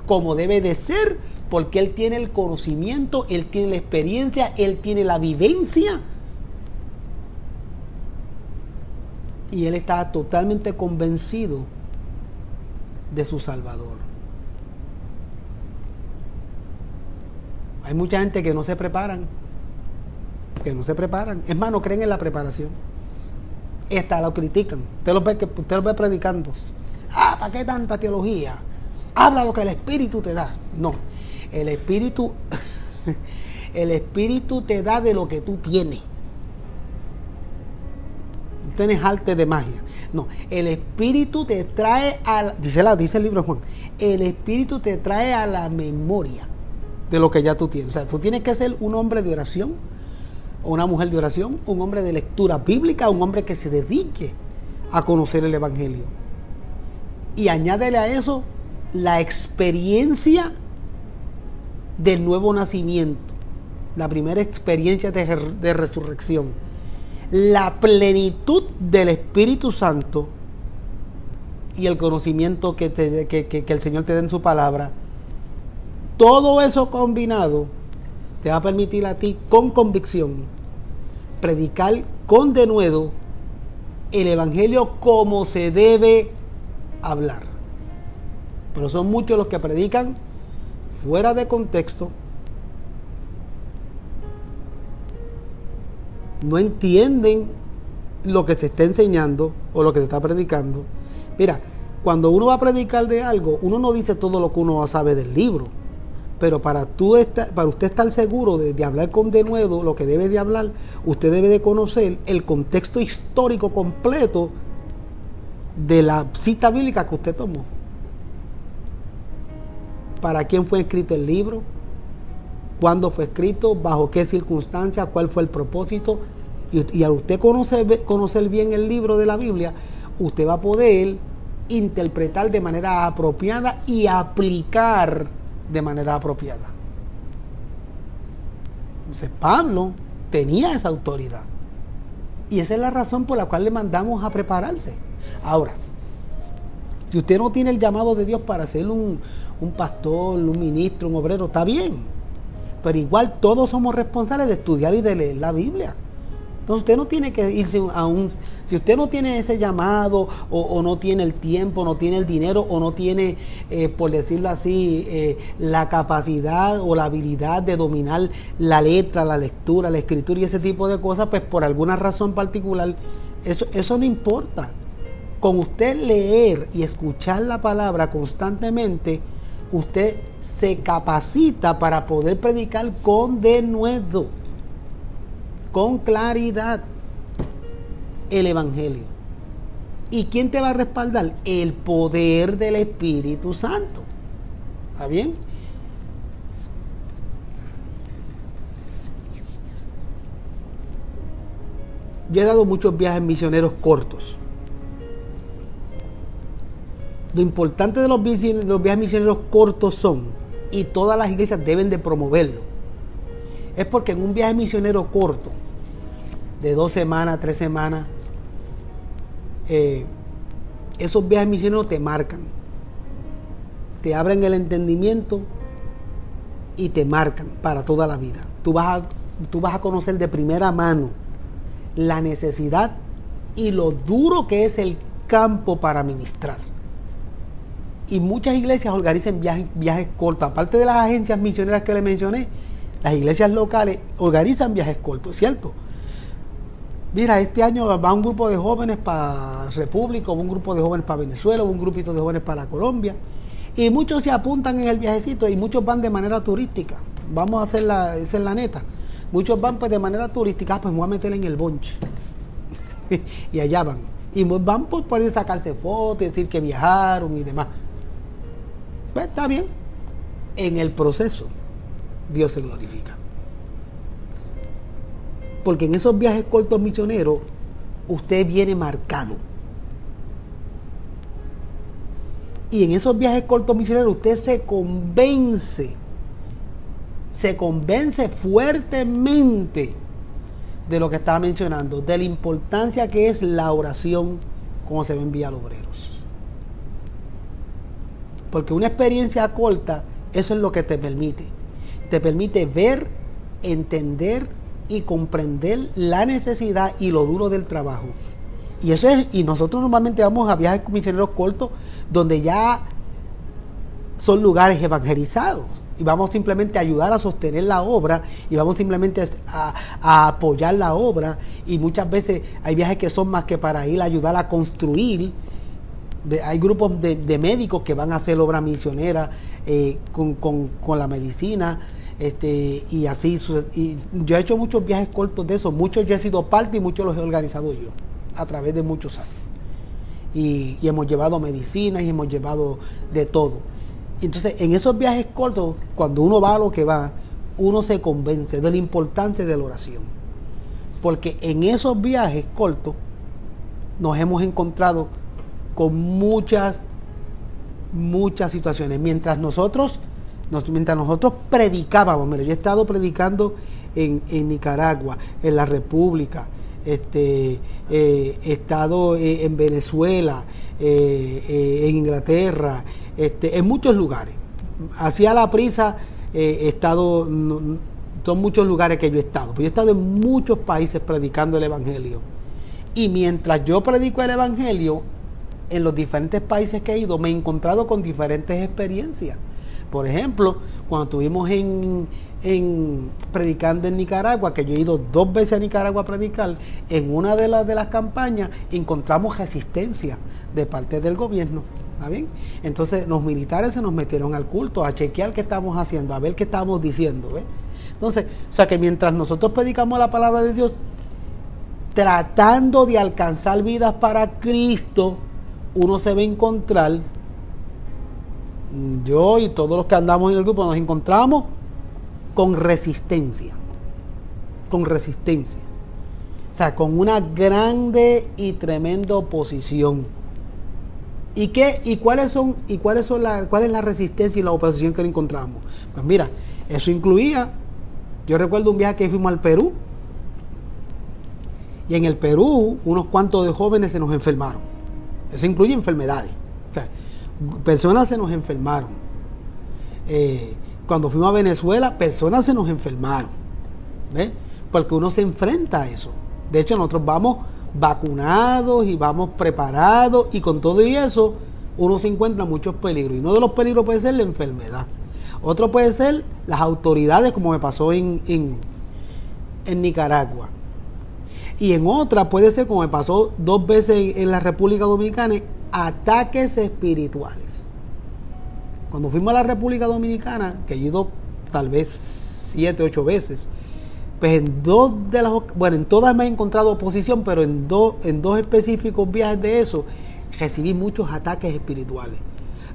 como debe de ser, porque él tiene el conocimiento, él tiene la experiencia, él tiene la vivencia y él está totalmente convencido de su Salvador. Hay mucha gente que no se preparan, es más, no creen en la preparación. Esta lo critican. Usted lo ve predicando. ¿Para qué tanta teología? Habla lo que el Espíritu te da. No, el Espíritu te da de lo que tú tienes. No tienes arte de magia. No, el Espíritu te trae dice el libro de Juan, el Espíritu te trae a la memoria de lo que ya tú tienes. O sea, tú tienes que ser un hombre de oración, o una mujer de oración, un hombre de lectura bíblica, un hombre que se dedique a conocer el evangelio. Y añádele a eso la experiencia del nuevo nacimiento, la primera experiencia de resurrección, la plenitud del Espíritu Santo y el conocimiento que el Señor te dé en su palabra. Todo eso combinado te va a permitir a ti con convicción predicar con denuedo el evangelio como se debe hablar. Pero son muchos los que predican fuera de contexto, no entienden lo que se está enseñando o lo que se está predicando. Mira, cuando uno va a predicar de algo, uno no dice todo lo que uno sabe del libro. Pero para usted estar seguro de hablar con denuedo lo que debe de hablar, usted debe de conocer el contexto histórico completo de la cita bíblica que usted tomó. ¿Para quién fue escrito el libro? ¿Cuándo fue escrito? ¿Bajo qué circunstancias? ¿Cuál fue el propósito? Y al usted conocer bien el libro de la Biblia, usted va a poder interpretar de manera apropiada y aplicar de manera apropiada. Entonces Pablo tenía esa autoridad. Y esa es la razón por la cual le mandamos a prepararse. Ahora, si usted no tiene el llamado de Dios para ser un pastor, un ministro, un obrero, está bien. Pero igual todos somos responsables de estudiar y de leer la Biblia. Entonces usted no tiene que irse si usted no tiene ese llamado o no tiene el tiempo, no tiene el dinero o no tiene, por decirlo así, la capacidad o la habilidad de dominar la letra, la lectura, la escritura y ese tipo de cosas, pues por alguna razón particular, eso no importa. Con usted leer y escuchar la palabra constantemente, usted se capacita para poder predicar con denuedo, con claridad, el evangelio. ¿Y quién te va a respaldar? El poder del Espíritu Santo. ¿Está bien? Yo he dado muchos viajes misioneros cortos. Lo importante de los viajes misioneros cortos son, y todas las iglesias deben de promoverlo, es porque en un viaje misionero corto, de 2 semanas, 3 semanas, esos viajes misioneros te marcan, te abren el entendimiento y te marcan para toda la vida. Tú vas a conocer de primera mano la necesidad y lo duro que es el campo para ministrar. Y muchas iglesias organizan viajes cortos. Aparte de las agencias misioneras que le mencioné, las iglesias locales organizan viajes cortos, ¿cierto? Mira, este año va un grupo de jóvenes para República, un grupo de jóvenes para Venezuela, un grupito de jóvenes para Colombia. Y muchos se apuntan en el viajecito y muchos van de manera turística. Vamos a hacer esa es la neta. Muchos van pues de manera turística, pues me voy a meter en el bonche. Y allá van. Y van por ir a sacarse fotos, decir que viajaron y demás. Pues está bien. En el proceso, Dios se glorifica. Porque en esos viajes cortos misioneros, usted viene marcado. Y en esos viajes cortos misioneros, usted se convence fuertemente de lo que estaba mencionando, de la importancia que es la oración cuando se va a enviar obreros. Porque una experiencia corta, eso es lo que te permite ver, entender y comprender la necesidad y lo duro del trabajo. Y nosotros normalmente vamos a viajes misioneros cortos donde ya son lugares evangelizados y vamos simplemente a ayudar a sostener la obra y vamos simplemente a apoyar la obra, y muchas veces hay viajes que son más que para ir a ayudar a construir. Hay grupos de médicos que van a hacer obra misionera con la medicina, y así. Y yo he hecho muchos viajes cortos de eso, muchos yo he sido parte y muchos los he organizado yo a través de muchos años, y hemos llevado medicinas y hemos llevado de todo. Entonces en esos viajes cortos, cuando uno va a lo que va, uno se convence de la importancia de la oración, porque en esos viajes cortos nos hemos encontrado con muchas situaciones. Mientras nosotros predicábamos, mira, yo he estado predicando en Nicaragua, en la República, he estado en Venezuela, en Inglaterra, en muchos lugares. Hacia la prisa he estado, son muchos lugares que yo he estado. Pues yo he estado en muchos países predicando el Evangelio. Y mientras yo predico el Evangelio, en los diferentes países que he ido, me he encontrado con diferentes experiencias. Por ejemplo, cuando estuvimos predicando en Nicaragua, que yo he ido 2 veces a Nicaragua a predicar, en una de las campañas encontramos resistencia de parte del gobierno. ¿Está bien? Entonces los militares se nos metieron al culto a chequear qué estamos haciendo, a ver qué estamos diciendo. ¿Ves? Entonces, o sea que mientras nosotros predicamos la palabra de Dios, tratando de alcanzar vidas para Cristo, uno se va a encontrar, yo y todos los que andamos en el grupo nos encontramos con resistencia. O sea, con una grande y tremenda oposición. ¿Cuál es la resistencia y la oposición que encontramos? Pues mira, eso incluía, yo recuerdo un viaje que fuimos al Perú, y en el Perú unos cuantos de jóvenes se nos enfermaron. Eso incluye enfermedades. O sea, personas se nos enfermaron. Cuando fuimos a Venezuela, personas se nos enfermaron. ¿Ves? Porque uno se enfrenta a eso. De hecho, nosotros vamos vacunados y vamos preparados, y con todo y eso uno se encuentra muchos peligros, y uno de los peligros puede ser la enfermedad, otro puede ser las autoridades, como me pasó en Nicaragua, y en otra puede ser, como me pasó 2 veces en la República Dominicana, ataques espirituales. Cuando fuimos a la República Dominicana, que yo he ido tal vez 7, 8 veces, pues en todas me he encontrado oposición, pero en dos específicos viajes de eso recibí muchos ataques espirituales.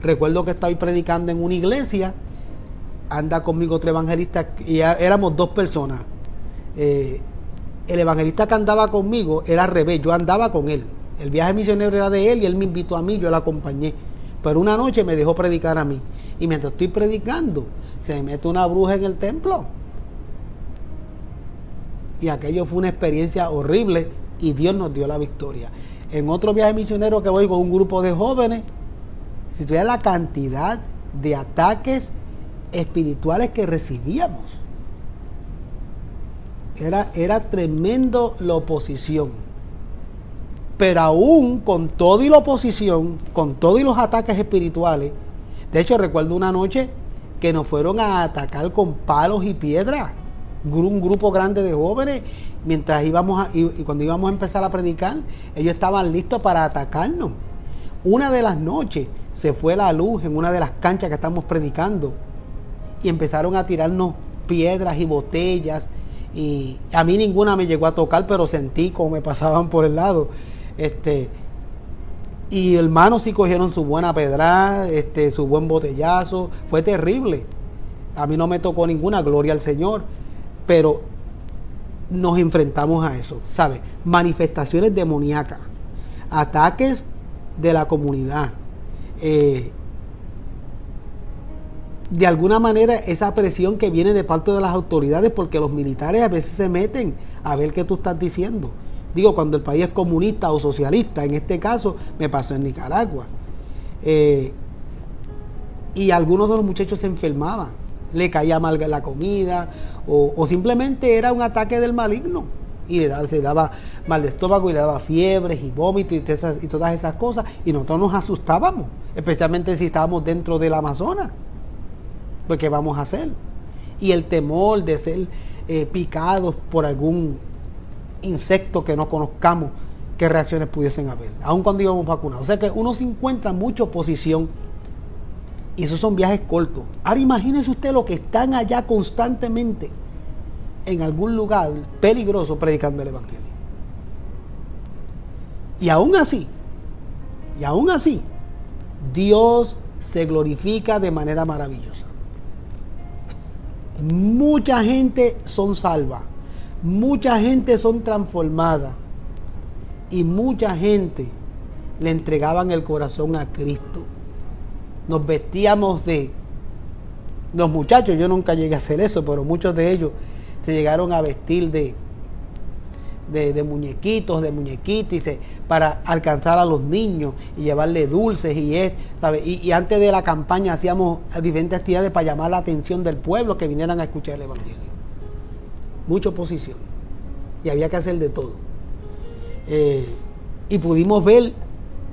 Recuerdo que estaba predicando en una iglesia, anda conmigo otro evangelista, y éramos 2 personas. El evangelista que andaba conmigo era al revés, yo andaba con él. El viaje misionero era de él y él me invitó a mí, yo lo acompañé. Pero una noche me dejó predicar a mí, y mientras estoy predicando se me mete una bruja en el templo. Y aquello fue una experiencia horrible, y Dios nos dio la victoria. En otro viaje misionero que voy con un grupo de jóvenes, si tuviera la cantidad de ataques espirituales que recibíamos, era tremendo la oposición. Pero aún con todo y la oposición, con todo y los ataques espirituales, de hecho recuerdo una noche que nos fueron a atacar con palos y piedras, un grupo grande de jóvenes, mientras cuando íbamos a empezar a predicar, ellos estaban listos para atacarnos. Una de las noches se fue la luz en una de las canchas que estamos predicando, y empezaron a tirarnos piedras y botellas, y a mí ninguna me llegó a tocar, pero sentí como me pasaban por el lado. Y hermanos sí cogieron su buena pedrada, su buen botellazo. Fue terrible. A mí no me tocó ninguna, gloria al Señor, pero nos enfrentamos a eso, ¿sabes? Manifestaciones demoníacas, ataques de la comunidad, de alguna manera esa presión que viene de parte de las autoridades, porque los militares a veces se meten a ver qué tú estás diciendo. Digo, cuando el país es comunista o socialista, en este caso me pasó en Nicaragua, y algunos de los muchachos se enfermaban, le caía mal la comida, o simplemente era un ataque del maligno, y se daba mal de estómago, y le daba fiebres y vómitos y todas esas cosas, y nosotros nos asustábamos, especialmente si estábamos dentro del Amazonas. Pues ¿qué vamos a hacer? Y el temor de ser picados por algún insecto que no conozcamos, qué reacciones pudiesen haber, aun cuando íbamos vacunados. O sea que uno se encuentra en mucha oposición, y esos son viajes cortos. Ahora imagínese usted lo que están allá constantemente en algún lugar peligroso predicando el evangelio. Y aún así, Dios se glorifica de manera maravillosa. Mucha gente son salvas, mucha gente son transformadas, y mucha gente le entregaban el corazón a Cristo. Nos vestíamos los muchachos, yo nunca llegué a hacer eso, pero muchos de ellos se llegaron a vestir de muñequitos, de muñequitas, para alcanzar a los niños y llevarle dulces, ¿sabes? Y antes de la campaña hacíamos diferentes actividades para llamar la atención del pueblo, que vinieran a escuchar el evangelio. Mucha oposición, y había que hacer de todo, y pudimos ver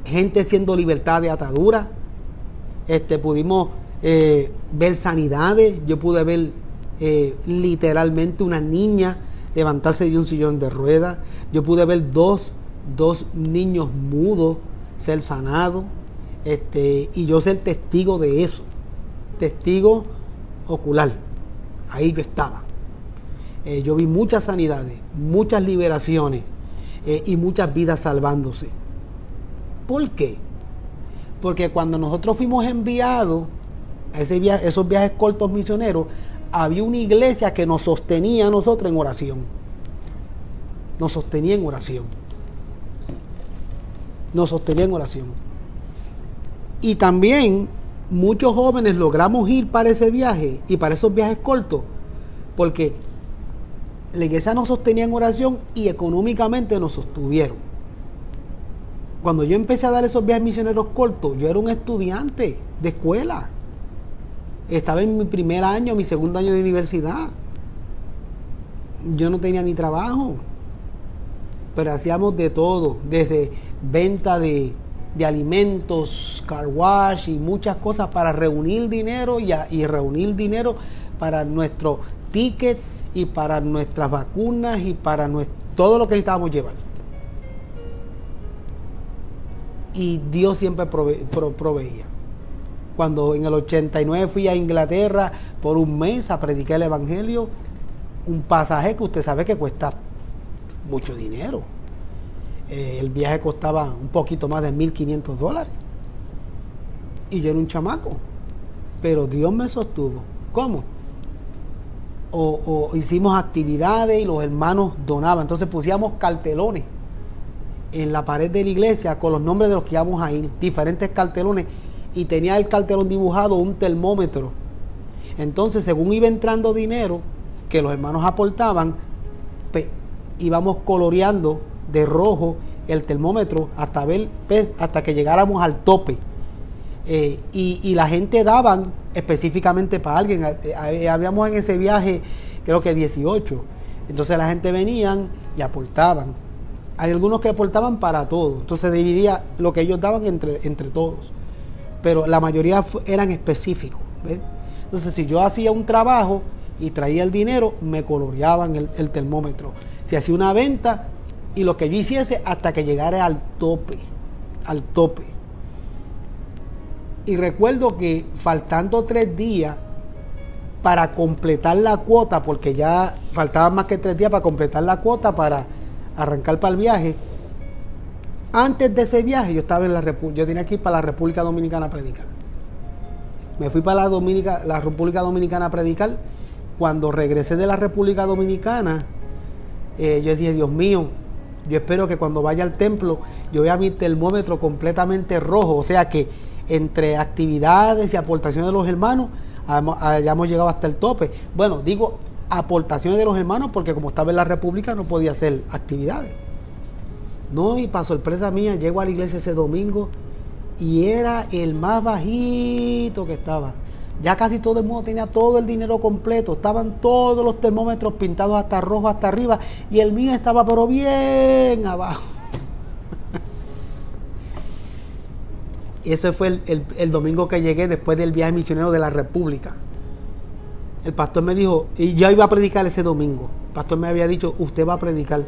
gente siendo libertad de atadura, pudimos ver sanidades. Yo pude ver literalmente una niña levantarse de un sillón de ruedas. Yo pude ver dos niños mudos ser sanados, y yo ser testigo de eso, testigo ocular. Ahí yo estaba. Yo vi muchas sanidades, muchas liberaciones, y muchas vidas salvándose. ¿Por qué? Porque cuando nosotros fuimos enviados a esos viajes cortos misioneros, había una iglesia que nos sostenía a nosotros en oración. nos sostenía en oración. Nos sostenía en oración. Y también muchos jóvenes logramos ir para ese viaje y para esos viajes cortos, porque la iglesia nos sostenía en oración y económicamente nos sostuvieron. Cuando yo empecé a dar esos viajes misioneros cortos, yo era un estudiante de escuela. Estaba en mi primer año, mi segundo año de universidad. Yo no tenía ni trabajo, pero hacíamos de todo, desde venta de alimentos, car wash y muchas cosas para reunir dinero y reunir dinero para nuestro ticket y para nuestras vacunas y para todo lo que necesitábamos llevar. Y Dios siempre proveía. Cuando en el 89 fui a Inglaterra por un mes a predicar el evangelio, un pasaje que usted sabe que cuesta mucho dinero. El viaje costaba un poquito más de $1,500. Y yo era un chamaco. Pero Dios me sostuvo. ¿Cómo? O hicimos actividades y los hermanos donaban. Entonces pusimos cartelones en la pared de la iglesia con los nombres de los que íbamos a ir. Diferentes cartelones. Y tenía el cartelón dibujado un termómetro. Entonces, según iba entrando dinero que los hermanos aportaban, íbamos coloreando de rojo el termómetro hasta que llegáramos al tope. Y la gente daban específicamente para alguien. Habíamos en ese viaje creo que 18. Entonces la gente venían y aportaban. Hay algunos que aportaban para todos. Entonces dividía lo que ellos daban entre todos. Pero la mayoría eran específicos, ¿ves? Entonces si yo hacía un trabajo y traía el dinero, me coloreaban el termómetro. Si hacía una venta, y lo que yo hiciese hasta que llegara al tope. Y recuerdo que faltando 3 días para completar la cuota, porque ya faltaban más que 3 días para completar la cuota para arrancar para el viaje. Antes de ese viaje yo estaba yo tenía que ir para la República Dominicana a predicar. Me fui para la República Dominicana a predicar. Cuando regresé de la República Dominicana, yo dije, Dios mío, yo espero que cuando vaya al templo yo vea mi termómetro completamente rojo. O sea que entre actividades y aportaciones de los hermanos hayamos llegado hasta el tope. Bueno, digo aportaciones de los hermanos porque como estaba en la República no podía hacer actividades. No, y para sorpresa mía, llego a la iglesia ese domingo y era el más bajito que estaba. Ya casi todo el mundo tenía todo el dinero completo. Estaban todos los termómetros pintados hasta rojo, hasta arriba. Y el mío estaba pero bien abajo. Y ese fue el domingo que llegué después del viaje misionero de la República. El pastor me dijo, y yo iba a predicar ese domingo. El pastor me había dicho, usted va a predicar.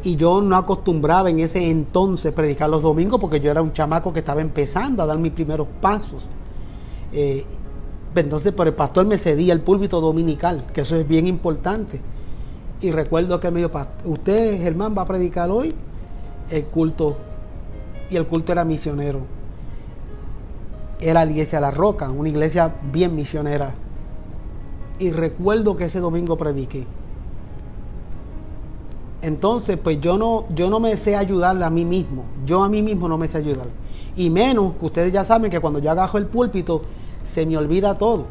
Y yo no acostumbraba en ese entonces predicar los domingos porque yo era un chamaco que estaba empezando a dar mis primeros pasos. Entonces, pero el pastor me cedía el púlpito dominical, que eso es bien importante. Y recuerdo que él me dijo, usted, Germán, va a predicar hoy el culto. Y el culto era misionero. Era la iglesia La Roca, una iglesia bien misionera. Y recuerdo que ese domingo prediqué. Entonces, pues yo no me sé ayudar a mí mismo. Yo a mí mismo no me sé ayudar. Y menos que ustedes ya saben que cuando yo agajo el púlpito, se me olvida todo.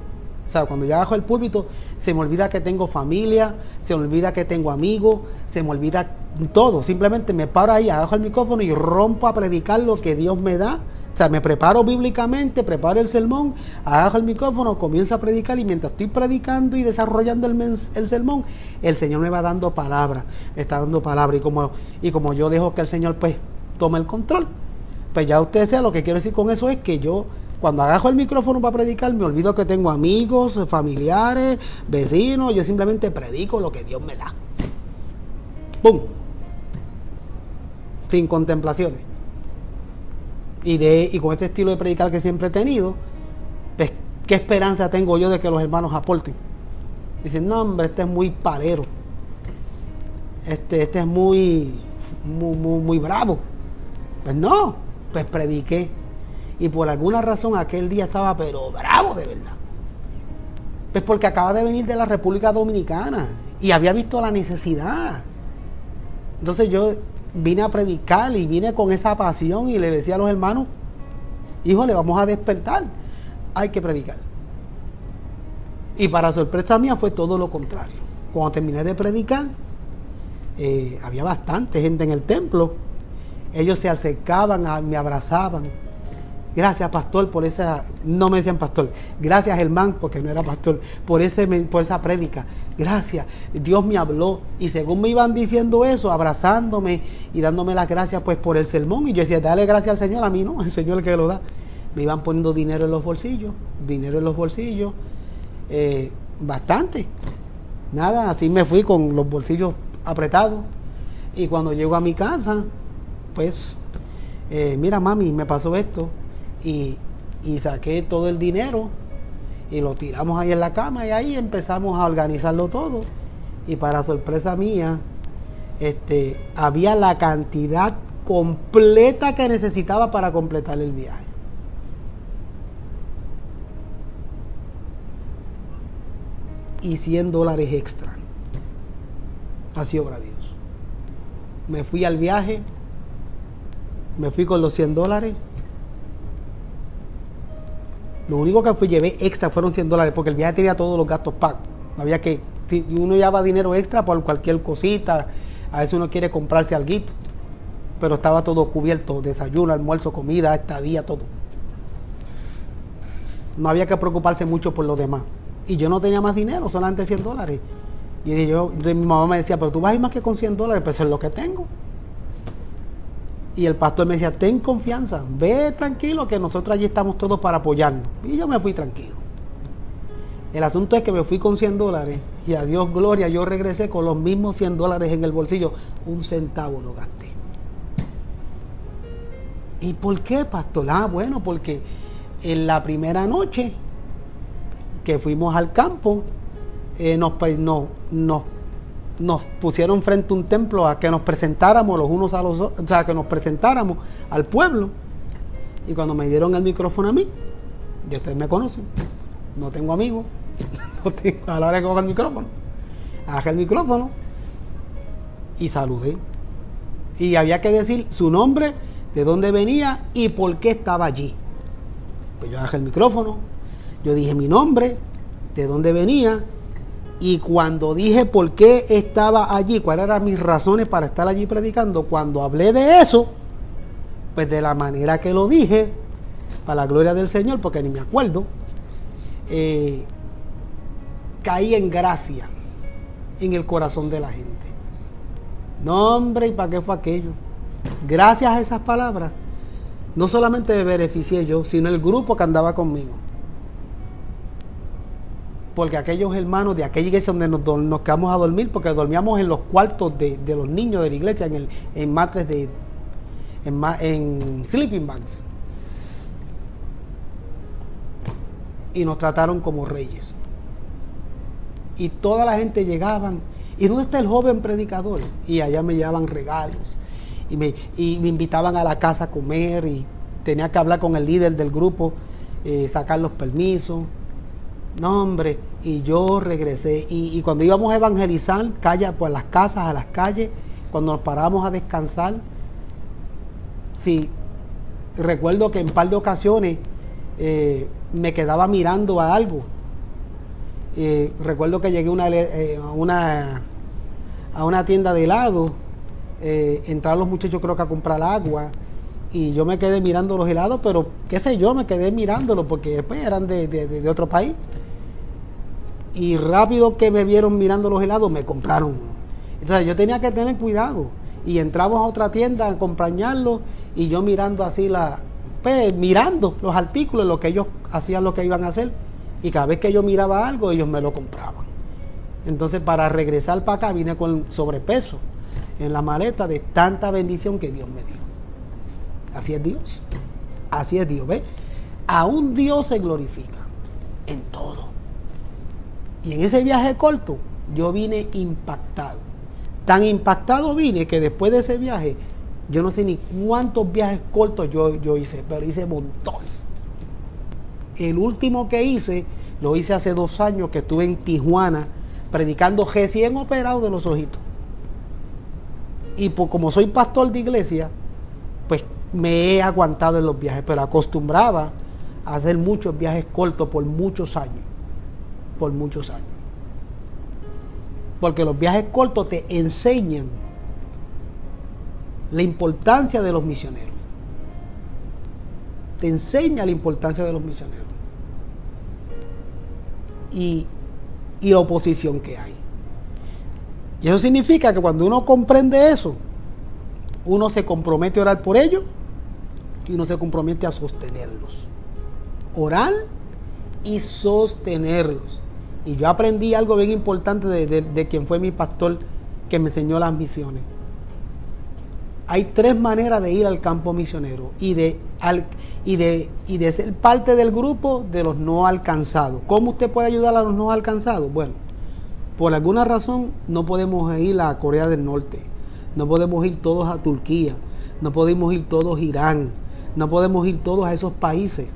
O sea, cuando yo agajo el púlpito, se me olvida que tengo familia, se me olvida que tengo amigos, se me olvida todo. Simplemente me paro ahí, agajo el micrófono y rompo a predicar lo que Dios me da. O sea, me preparo bíblicamente, preparo el sermón, agajo el micrófono, comienzo a predicar y mientras estoy predicando y desarrollando el sermón, el Señor me va dando palabra, me está dando palabra y como yo dejo que el Señor pues tome el control, pues ya usted sea, lo que quiero decir con eso es que yo cuando agajo el micrófono para predicar me olvido que tengo amigos, familiares, vecinos, yo simplemente predico lo que Dios me da. ¡Pum! Sin contemplaciones. Y con este estilo de predicar que siempre he tenido, pues, ¿qué esperanza tengo yo de que los hermanos aporten? Dicen, no hombre, este es muy palero. Este es muy bravo. Pues no, pues prediqué. Y por alguna razón aquel día estaba pero bravo de verdad. Pues porque acaba de venir de la República Dominicana y había visto la necesidad. Entonces yo vine a predicar y vine con esa pasión y le decía a los hermanos, híjole, vamos a despertar, hay que predicar. Y para sorpresa mía fue todo lo contrario. Cuando terminé de predicar, había bastante gente en el templo. Ellos se acercaban, me abrazaban. Gracias, pastor, por esa... No me decían pastor. Gracias, Germán, porque no era pastor, por esa prédica. Gracias, Dios me habló. Y según me iban diciendo eso, abrazándome y dándome las gracias pues por el sermón. Y yo decía, dale gracias al Señor, a mí no, el Señor es el que lo da. Me iban poniendo dinero en los bolsillos. Bastante. Nada, así me fui con los bolsillos apretados. Y cuando llego a mi casa, pues, mira mami, me pasó esto. Y saqué todo el dinero y lo tiramos ahí en la cama y ahí empezamos a organizarlo todo. Y para sorpresa mía, había la cantidad completa que necesitaba para completar el viaje. Y $100 extra. Así obra Dios. Me fui al viaje, me fui con los $100. Lo único que llevé extra fueron $100 porque el viaje tenía todos los gastos pagos. Había que, si uno llevaba dinero extra por cualquier cosita, a veces uno quiere comprarse alguito, pero estaba todo cubierto, desayuno, almuerzo, comida, estadía, todo. No había que preocuparse mucho por lo demás. Y yo no tenía más dinero, solamente $100. Y entonces mi mamá me decía, pero tú vas a ir más que con $100, pues eso es lo que tengo. Y el pastor me decía, ten confianza, ve tranquilo que nosotros allí estamos todos para apoyarnos. Y yo me fui tranquilo. El asunto es que me fui con $100 y a Dios gloria, yo regresé con los mismos $100 en el bolsillo. Un centavo no gasté. ¿Y por qué, pastor? Bueno, porque en la primera noche que fuimos al campo, nos pusieron frente a un templo a que nos presentáramos los unos a los otros, o sea, que nos presentáramos al pueblo. Y cuando me dieron el micrófono a mí, ya ustedes me conocen, no tengo amigos, a la hora que coja el micrófono, agarré el micrófono y saludé. Y había que decir su nombre, de dónde venía y por qué estaba allí. Pues yo agarré el micrófono, yo dije mi nombre, de dónde venía. Y cuando dije por qué estaba allí, cuáles eran mis razones para estar allí predicando, cuando hablé de eso, pues de la manera que lo dije, para la gloria del Señor, porque ni me acuerdo, caí en gracia en el corazón de la gente. No, hombre, ¿y para qué fue aquello? Gracias a esas palabras, no solamente me beneficié yo, sino el grupo que andaba conmigo. Porque aquellos hermanos de aquella iglesia donde nos quedamos a dormir, porque dormíamos en los cuartos de los niños de la iglesia, en matres en sleeping bags. Y nos trataron como reyes. Y toda la gente llegaban, ¿y dónde está el joven predicador? Y allá me llevaban regalos. Y me invitaban a la casa a comer y tenía que hablar con el líder del grupo, sacar los permisos. No, hombre, y yo regresé. Y cuando íbamos a evangelizar, por las casas, a las calles, cuando nos parábamos a descansar, sí, recuerdo que en un par de ocasiones me quedaba mirando a algo. Recuerdo que llegué a una tienda de helado, entraron los muchachos creo que a comprar agua, y yo me quedé mirando los helados, pero qué sé yo, me quedé mirándolos porque después eran de otro país. Y rápido que me vieron mirando los helados, me compraron uno. Entonces yo tenía que tener cuidado. Y entramos a otra tienda a acompañarlos y yo mirando así mirando los artículos, lo que ellos hacían, lo que iban a hacer. Y cada vez que yo miraba algo, ellos me lo compraban. Entonces para regresar para acá vine con sobrepeso en la maleta de tanta bendición que Dios me dio. Así es Dios. Así es Dios, ¿ves? Aún Dios se glorifica en todo. Y en ese viaje corto, yo vine impactado. Tan impactado vine que después de ese viaje, yo no sé ni cuántos viajes cortos yo hice, pero hice montones. El último que hice, lo hice hace 2 años, que estuve en Tijuana, predicando recién operado de los ojitos. Y como soy pastor de iglesia, pues me he aguantado en los viajes, pero acostumbraba a hacer muchos viajes cortos por muchos años. Por muchos años. Porque los viajes cortos te enseñan la importancia de los misioneros. Te enseña la importancia de los misioneros. Y la oposición que hay. Y eso significa que cuando uno comprende eso, uno se compromete a orar por ellos y uno se compromete a sostenerlos. Orar y sostenerlos. Y yo aprendí algo bien importante de quien fue mi pastor que me enseñó las misiones. Hay 3 maneras de ir al campo misionero y de ser parte del grupo de los no alcanzados. ¿Cómo usted puede ayudar a los no alcanzados? Bueno, por alguna razón no podemos ir a Corea del Norte, no podemos ir todos a Turquía, no podemos ir todos a Irán, no podemos ir todos a esos países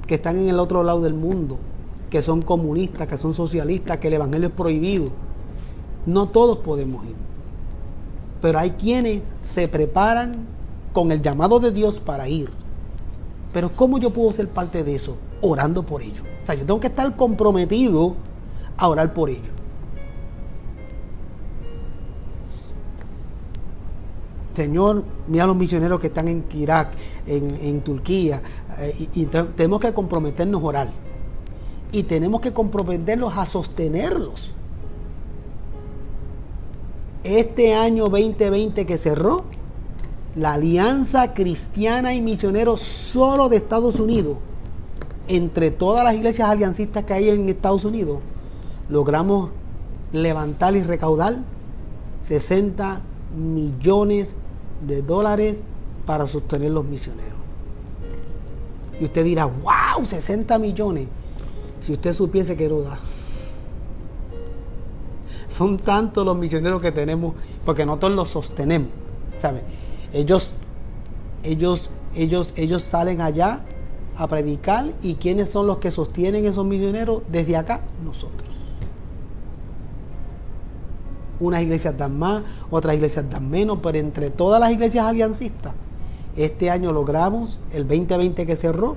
que están en el otro lado del mundo, que son comunistas, que son socialistas, que el evangelio es prohibido. No todos podemos ir. Pero hay quienes se preparan con el llamado de Dios para ir. Pero ¿cómo yo puedo ser parte de eso? Orando por ellos. O sea, yo tengo que estar comprometido a orar por ellos. Señor, mira a los misioneros que están en Irak, en Turquía, y tenemos que comprometernos a orar. Y tenemos que comprometerlos a sostenerlos. Este año 2020 que cerró, la Alianza Cristiana y Misioneros solo de Estados Unidos, entre todas las iglesias aliancistas que hay en Estados Unidos, logramos levantar y recaudar $60 millones para sostener los misioneros. Y usted dirá, wow, 60 millones. Si usted supiese que no da. Son tantos los misioneros que tenemos, porque nosotros los sostenemos, ¿sabe? Ellos salen allá a predicar, y ¿quiénes son los que sostienen esos misioneros desde acá? Nosotros. Unas iglesias dan más, otras iglesias dan menos, pero entre todas las iglesias aliancistas, este año logramos, el 2020 que cerró,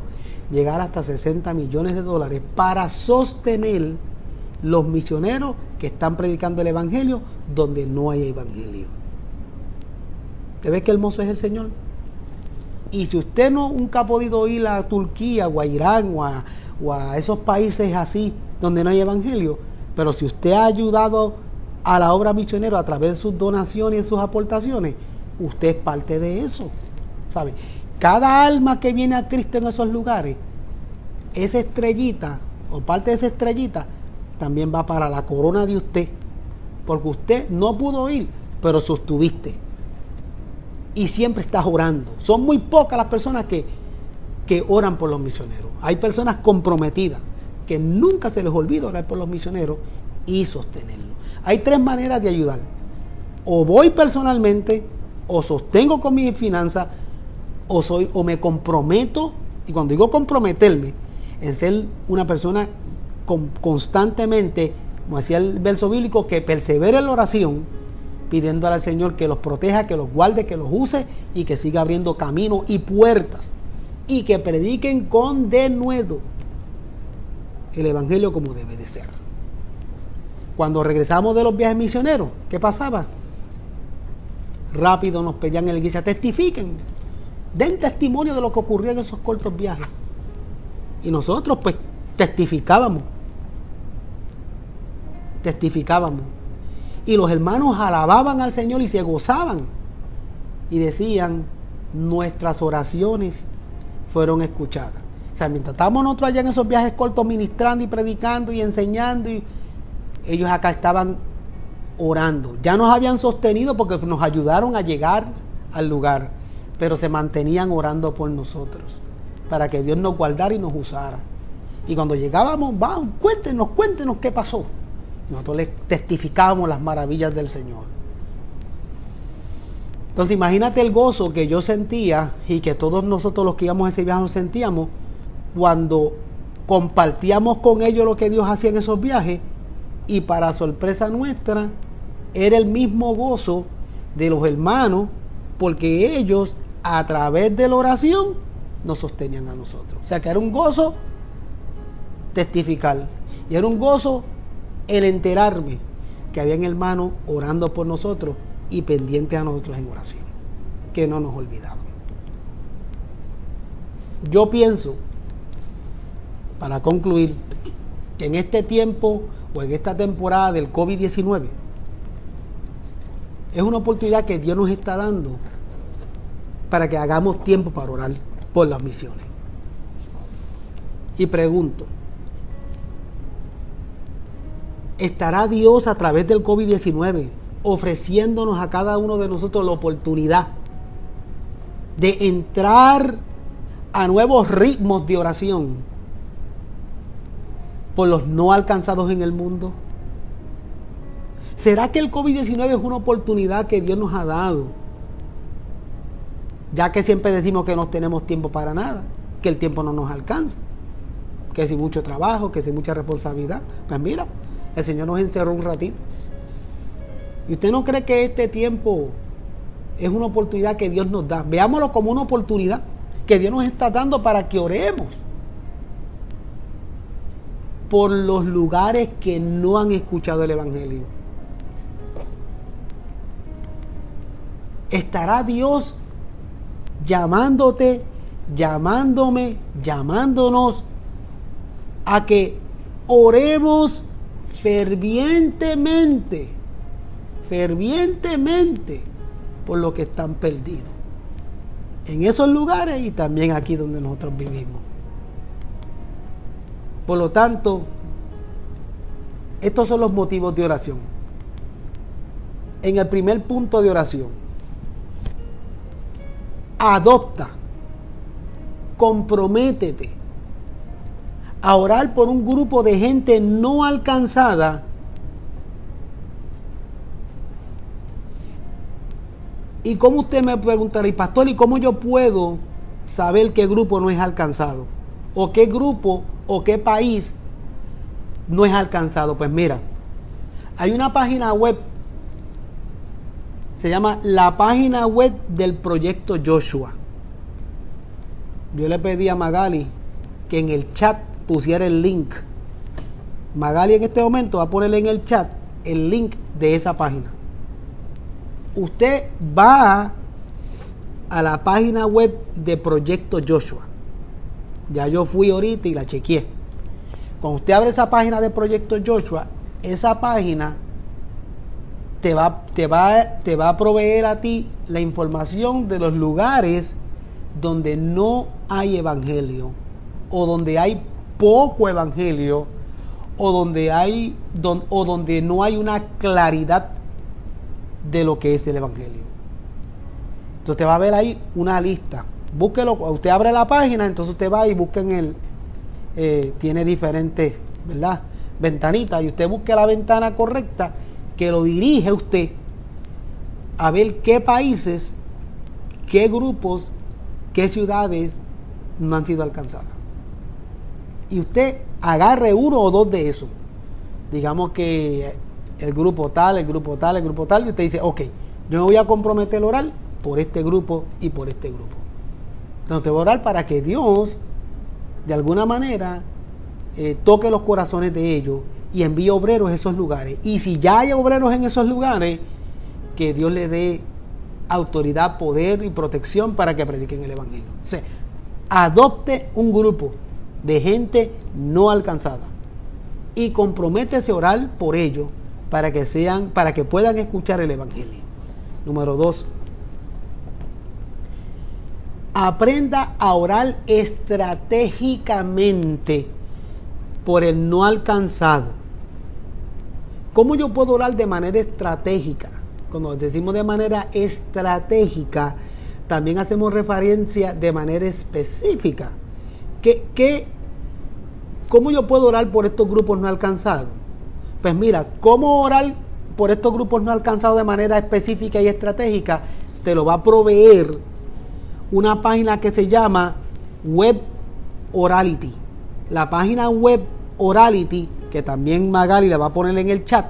llegar hasta $60 millones para sostener los misioneros que están predicando el evangelio donde no hay evangelio. ¿Te ves qué hermoso es el Señor? Y si usted nunca ha podido ir a Turquía o a Irán o a esos países así donde no hay evangelio, pero si usted ha ayudado a la obra misionera a través de sus donaciones y sus aportaciones, usted es parte de eso, ¿sabe? Cada alma que viene a Cristo en esos lugares, esa estrellita o parte de esa estrellita también va para la corona de usted, porque usted no pudo ir, pero sostuviste y siempre estás orando. Son muy pocas las personas que oran por los misioneros. Hay personas comprometidas que nunca se les olvida orar por los misioneros y sostenerlos. Hay 3 maneras de ayudar: o voy personalmente, o sostengo con mis finanzas, o me comprometo. Y cuando digo comprometerme, en ser una persona constantemente, como decía el verso bíblico, que persevere en la oración, pidiéndole al Señor que los proteja, que los guarde, que los use y que siga abriendo caminos y puertas, y que prediquen con denuedo el evangelio como debe de ser. Cuando regresamos de los viajes misioneros, ¿qué pasaba? Rápido nos pedían en la iglesia: testifiquen, den testimonio de lo que ocurrió en esos cortos viajes. Y nosotros pues testificábamos. Y los hermanos alababan al Señor y se gozaban. Y decían: nuestras oraciones fueron escuchadas. O sea, mientras estábamos nosotros allá en esos viajes cortos ministrando y predicando y enseñando, y ellos acá estaban orando. Ya nos habían sostenido porque nos ayudaron a llegar al lugar, pero se mantenían orando por nosotros, para que Dios nos guardara y nos usara. Y cuando llegábamos, cuéntenos qué pasó. Nosotros les testificábamos las maravillas del Señor. Entonces imagínate el gozo que yo sentía, y que todos nosotros los que íbamos a ese viaje nos sentíamos, cuando compartíamos con ellos lo que Dios hacía en esos viajes, y para sorpresa nuestra, era el mismo gozo de los hermanos, porque ellos a través de la oración nos sostenían a nosotros. O sea que era un gozo testificar, y era un gozo el enterarme que habían hermanos orando por nosotros y pendientes a nosotros en oración, que no nos olvidaban. Yo pienso, para concluir, que en este tiempo o en esta temporada del COVID-19 es una oportunidad que Dios nos está dando para que hagamos tiempo para orar por las misiones. Y pregunto, ¿estará Dios a través del COVID-19 ofreciéndonos a cada uno de nosotros la oportunidad de entrar a nuevos ritmos de oración por los no alcanzados en el mundo? ¿Será que el COVID-19 es una oportunidad que Dios nos ha dado? Ya que siempre decimos que no tenemos tiempo para nada, que el tiempo no nos alcanza, que si mucho trabajo, que si mucha responsabilidad. Pues mira, el Señor nos encerró un ratito. ¿Y usted no cree que este tiempo es una oportunidad que Dios nos da? Veámoslo como una oportunidad que Dios nos está dando para que oremos por los lugares que no han escuchado el Evangelio. ¿Estará Dios llamándote, llamándome, llamándonos a que oremos fervientemente por los que están perdidos en esos lugares y también aquí donde nosotros vivimos? Por lo tanto, estos son los motivos de oración. En el primer punto de oración, adopta, comprométete a orar por un grupo de gente no alcanzada y cómo usted me preguntará, y pastor, ¿y cómo yo puedo saber qué grupo no es alcanzado? ¿O qué grupo o qué país no es alcanzado? Pues mira, hay una página web, se llama la página web del Proyecto Joshua. Yo le pedí a Magali que en el chat pusiera el link. Magali en este momento va a ponerle en el chat el link de esa página. Usted va a la página web de Proyecto Joshua. Ya yo fui ahorita y la chequeé. Cuando usted abre esa página de Proyecto Joshua, esa página te va a proveer a ti la información de los lugares donde no hay evangelio, o donde hay poco evangelio, o donde no hay una claridad de lo que es el evangelio. Entonces te va a ver ahí una lista. Búsquelo, usted abre la página, entonces usted va y busca en tiene diferentes, ¿verdad?, ventanitas, y usted busca la ventana correcta que lo dirige a usted a ver qué países, qué grupos, qué ciudades no han sido alcanzadas. Y usted agarre uno o dos de esos. Digamos que el grupo tal, el grupo tal, el grupo tal, y usted dice, ok, yo me voy a comprometer a orar por este grupo y por este grupo. Entonces te voy a orar para que Dios, de alguna manera, toque los corazones de ellos y envíe obreros a esos lugares. Y si ya hay obreros en esos lugares, que Dios le dé autoridad, poder y protección para que prediquen el evangelio. O sea, adopte un grupo de gente no alcanzada y comprométese a orar por ellos para que puedan escuchar el evangelio. Número 2. Aprenda a orar estratégicamente por el no alcanzado. ¿Cómo yo puedo orar de manera estratégica? Cuando decimos de manera estratégica, también hacemos referencia de manera específica. ¿Cómo yo puedo orar por estos grupos no alcanzados? Pues mira, ¿cómo orar por estos grupos no alcanzados de manera específica y estratégica? Te lo va a proveer una página que se llama Web Orality. La página Web Orality, que también Magali la va a poner en el chat.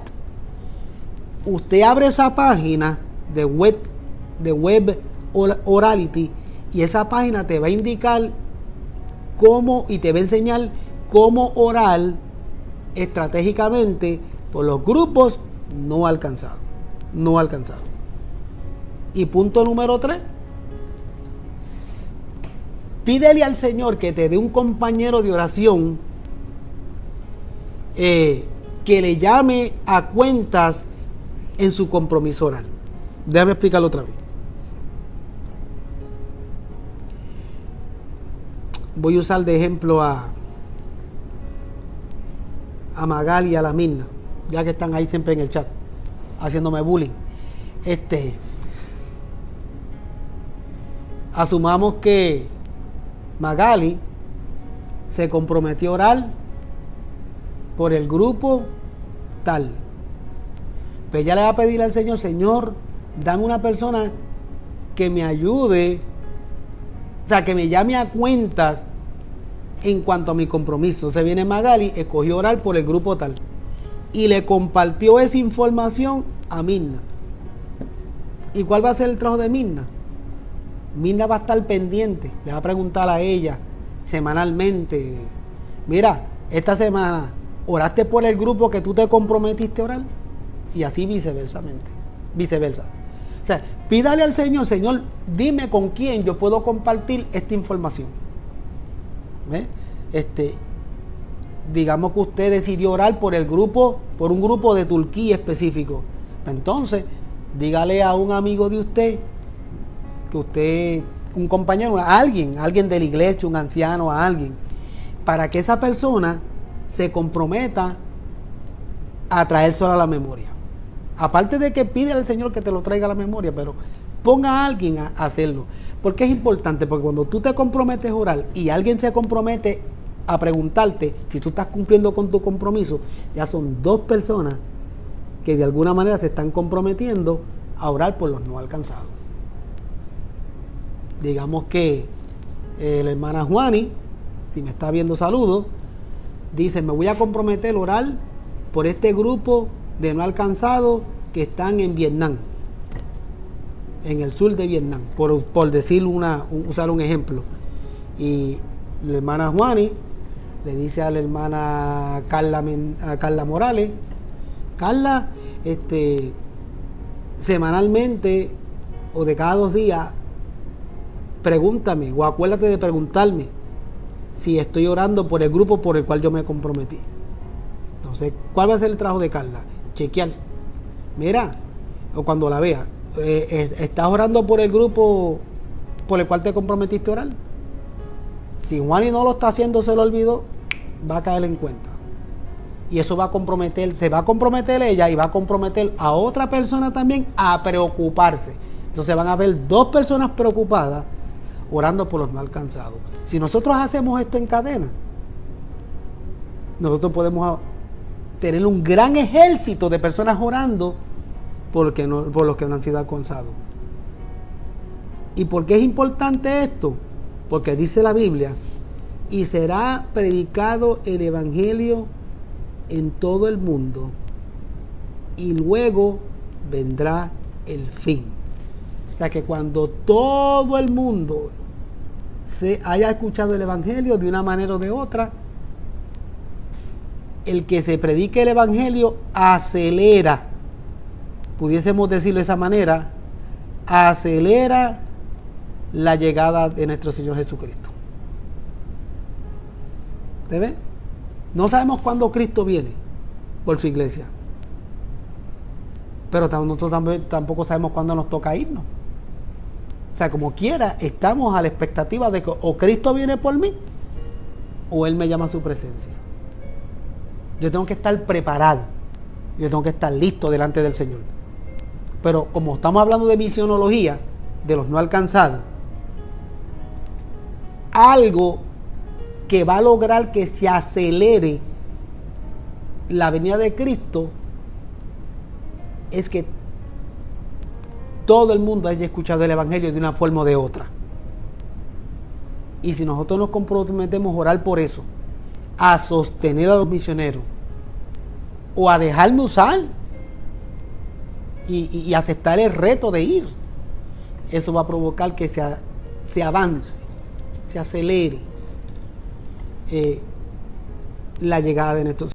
Usted abre esa página, de web orality, y esa página te va a indicar cómo y te va a enseñar cómo orar estratégicamente por los grupos no alcanzados. Y punto número 3, pídele al Señor que te dé un compañero de oración que le llame a cuentas en su compromiso oral. Déjame explicarlo otra vez. Voy a usar de ejemplo a Magali y a la Mirna, ya que están ahí siempre en el chat haciéndome bullying. Asumamos que Magali se comprometió a orar por el grupo tal. Pues ella le va a pedir al Señor: Señor, dame una persona que me ayude, o sea, que me llame a cuentas en cuanto a mi compromiso. Se viene Magali, escogió orar por el grupo tal y le compartió esa información a Mirna. ¿Y cuál va a ser el trabajo de Mirna? Mirna va a estar pendiente, le va a preguntar a ella semanalmente: mira, esta semana oraste por el grupo que tú te comprometiste a orar, y así viceversa. O sea, pídale al Señor: Señor, dime con quién yo puedo compartir esta información. Digamos que usted decidió orar por un grupo de Turquía específico. Entonces, dígale a un amigo de usted, un compañero, alguien de la iglesia, un anciano, a alguien, para que esa persona se comprometa a traérselo a la memoria. Aparte de que pide al Señor que te lo traiga a la memoria, pero ponga a alguien a hacerlo. Porque es importante, porque cuando tú te comprometes a orar y alguien se compromete a preguntarte si tú estás cumpliendo con tu compromiso, ya son 2 personas que de alguna manera se están comprometiendo a orar por los no alcanzados. Digamos que la hermana Juani, si me está viendo, saludos, dice: me voy a comprometer a orar por este grupo de no alcanzados que están en Vietnam, en el sur de Vietnam, por decir usar un ejemplo. Y la hermana Juani le dice a la hermana Carla Morales: Carla, semanalmente o de cada 2 días, pregúntame o acuérdate de preguntarme si estoy orando por el grupo por el cual yo me comprometí. Entonces, ¿cuál va a ser el trabajo de Carla? Chequear. Mira, o cuando la vea, ¿estás orando por el grupo por el cual te comprometiste a orar? Si Juani no lo está haciendo, se lo olvidó, va a caer en cuenta. Y eso se va a comprometer ella y va a comprometer a otra persona también a preocuparse. Entonces van a haber 2 personas preocupadas orando por los no alcanzados. Si nosotros hacemos esto en cadena, nosotros podemos tener un gran ejército de personas orando por los que no han sido alcanzados. ¿Y por qué es importante esto? Porque dice la Biblia: y será predicado el evangelio en todo el mundo, y luego vendrá el fin. O sea que cuando todo el mundo se haya escuchado el evangelio de una manera o de otra, el que se predique el evangelio acelera, pudiésemos decirlo de esa manera, acelera la llegada de nuestro Señor Jesucristo. ¿Te ves? No sabemos cuándo Cristo viene por su iglesia, pero nosotros tampoco sabemos cuándo nos toca irnos. O sea, como quiera, estamos a la expectativa de que o Cristo viene por mí o Él me llama a su presencia. Yo tengo que estar preparado, yo tengo que estar listo delante del Señor. Pero como estamos hablando de misionología, de los no alcanzados, algo que va a lograr que se acelere la venida de Cristo es que todo el mundo haya escuchado el evangelio de una forma o de otra. Y si nosotros nos comprometemos a orar por eso, a sostener a los misioneros o a dejarme usar y aceptar el reto de ir. Eso va a provocar que se avance, se acelere la llegada de nuestro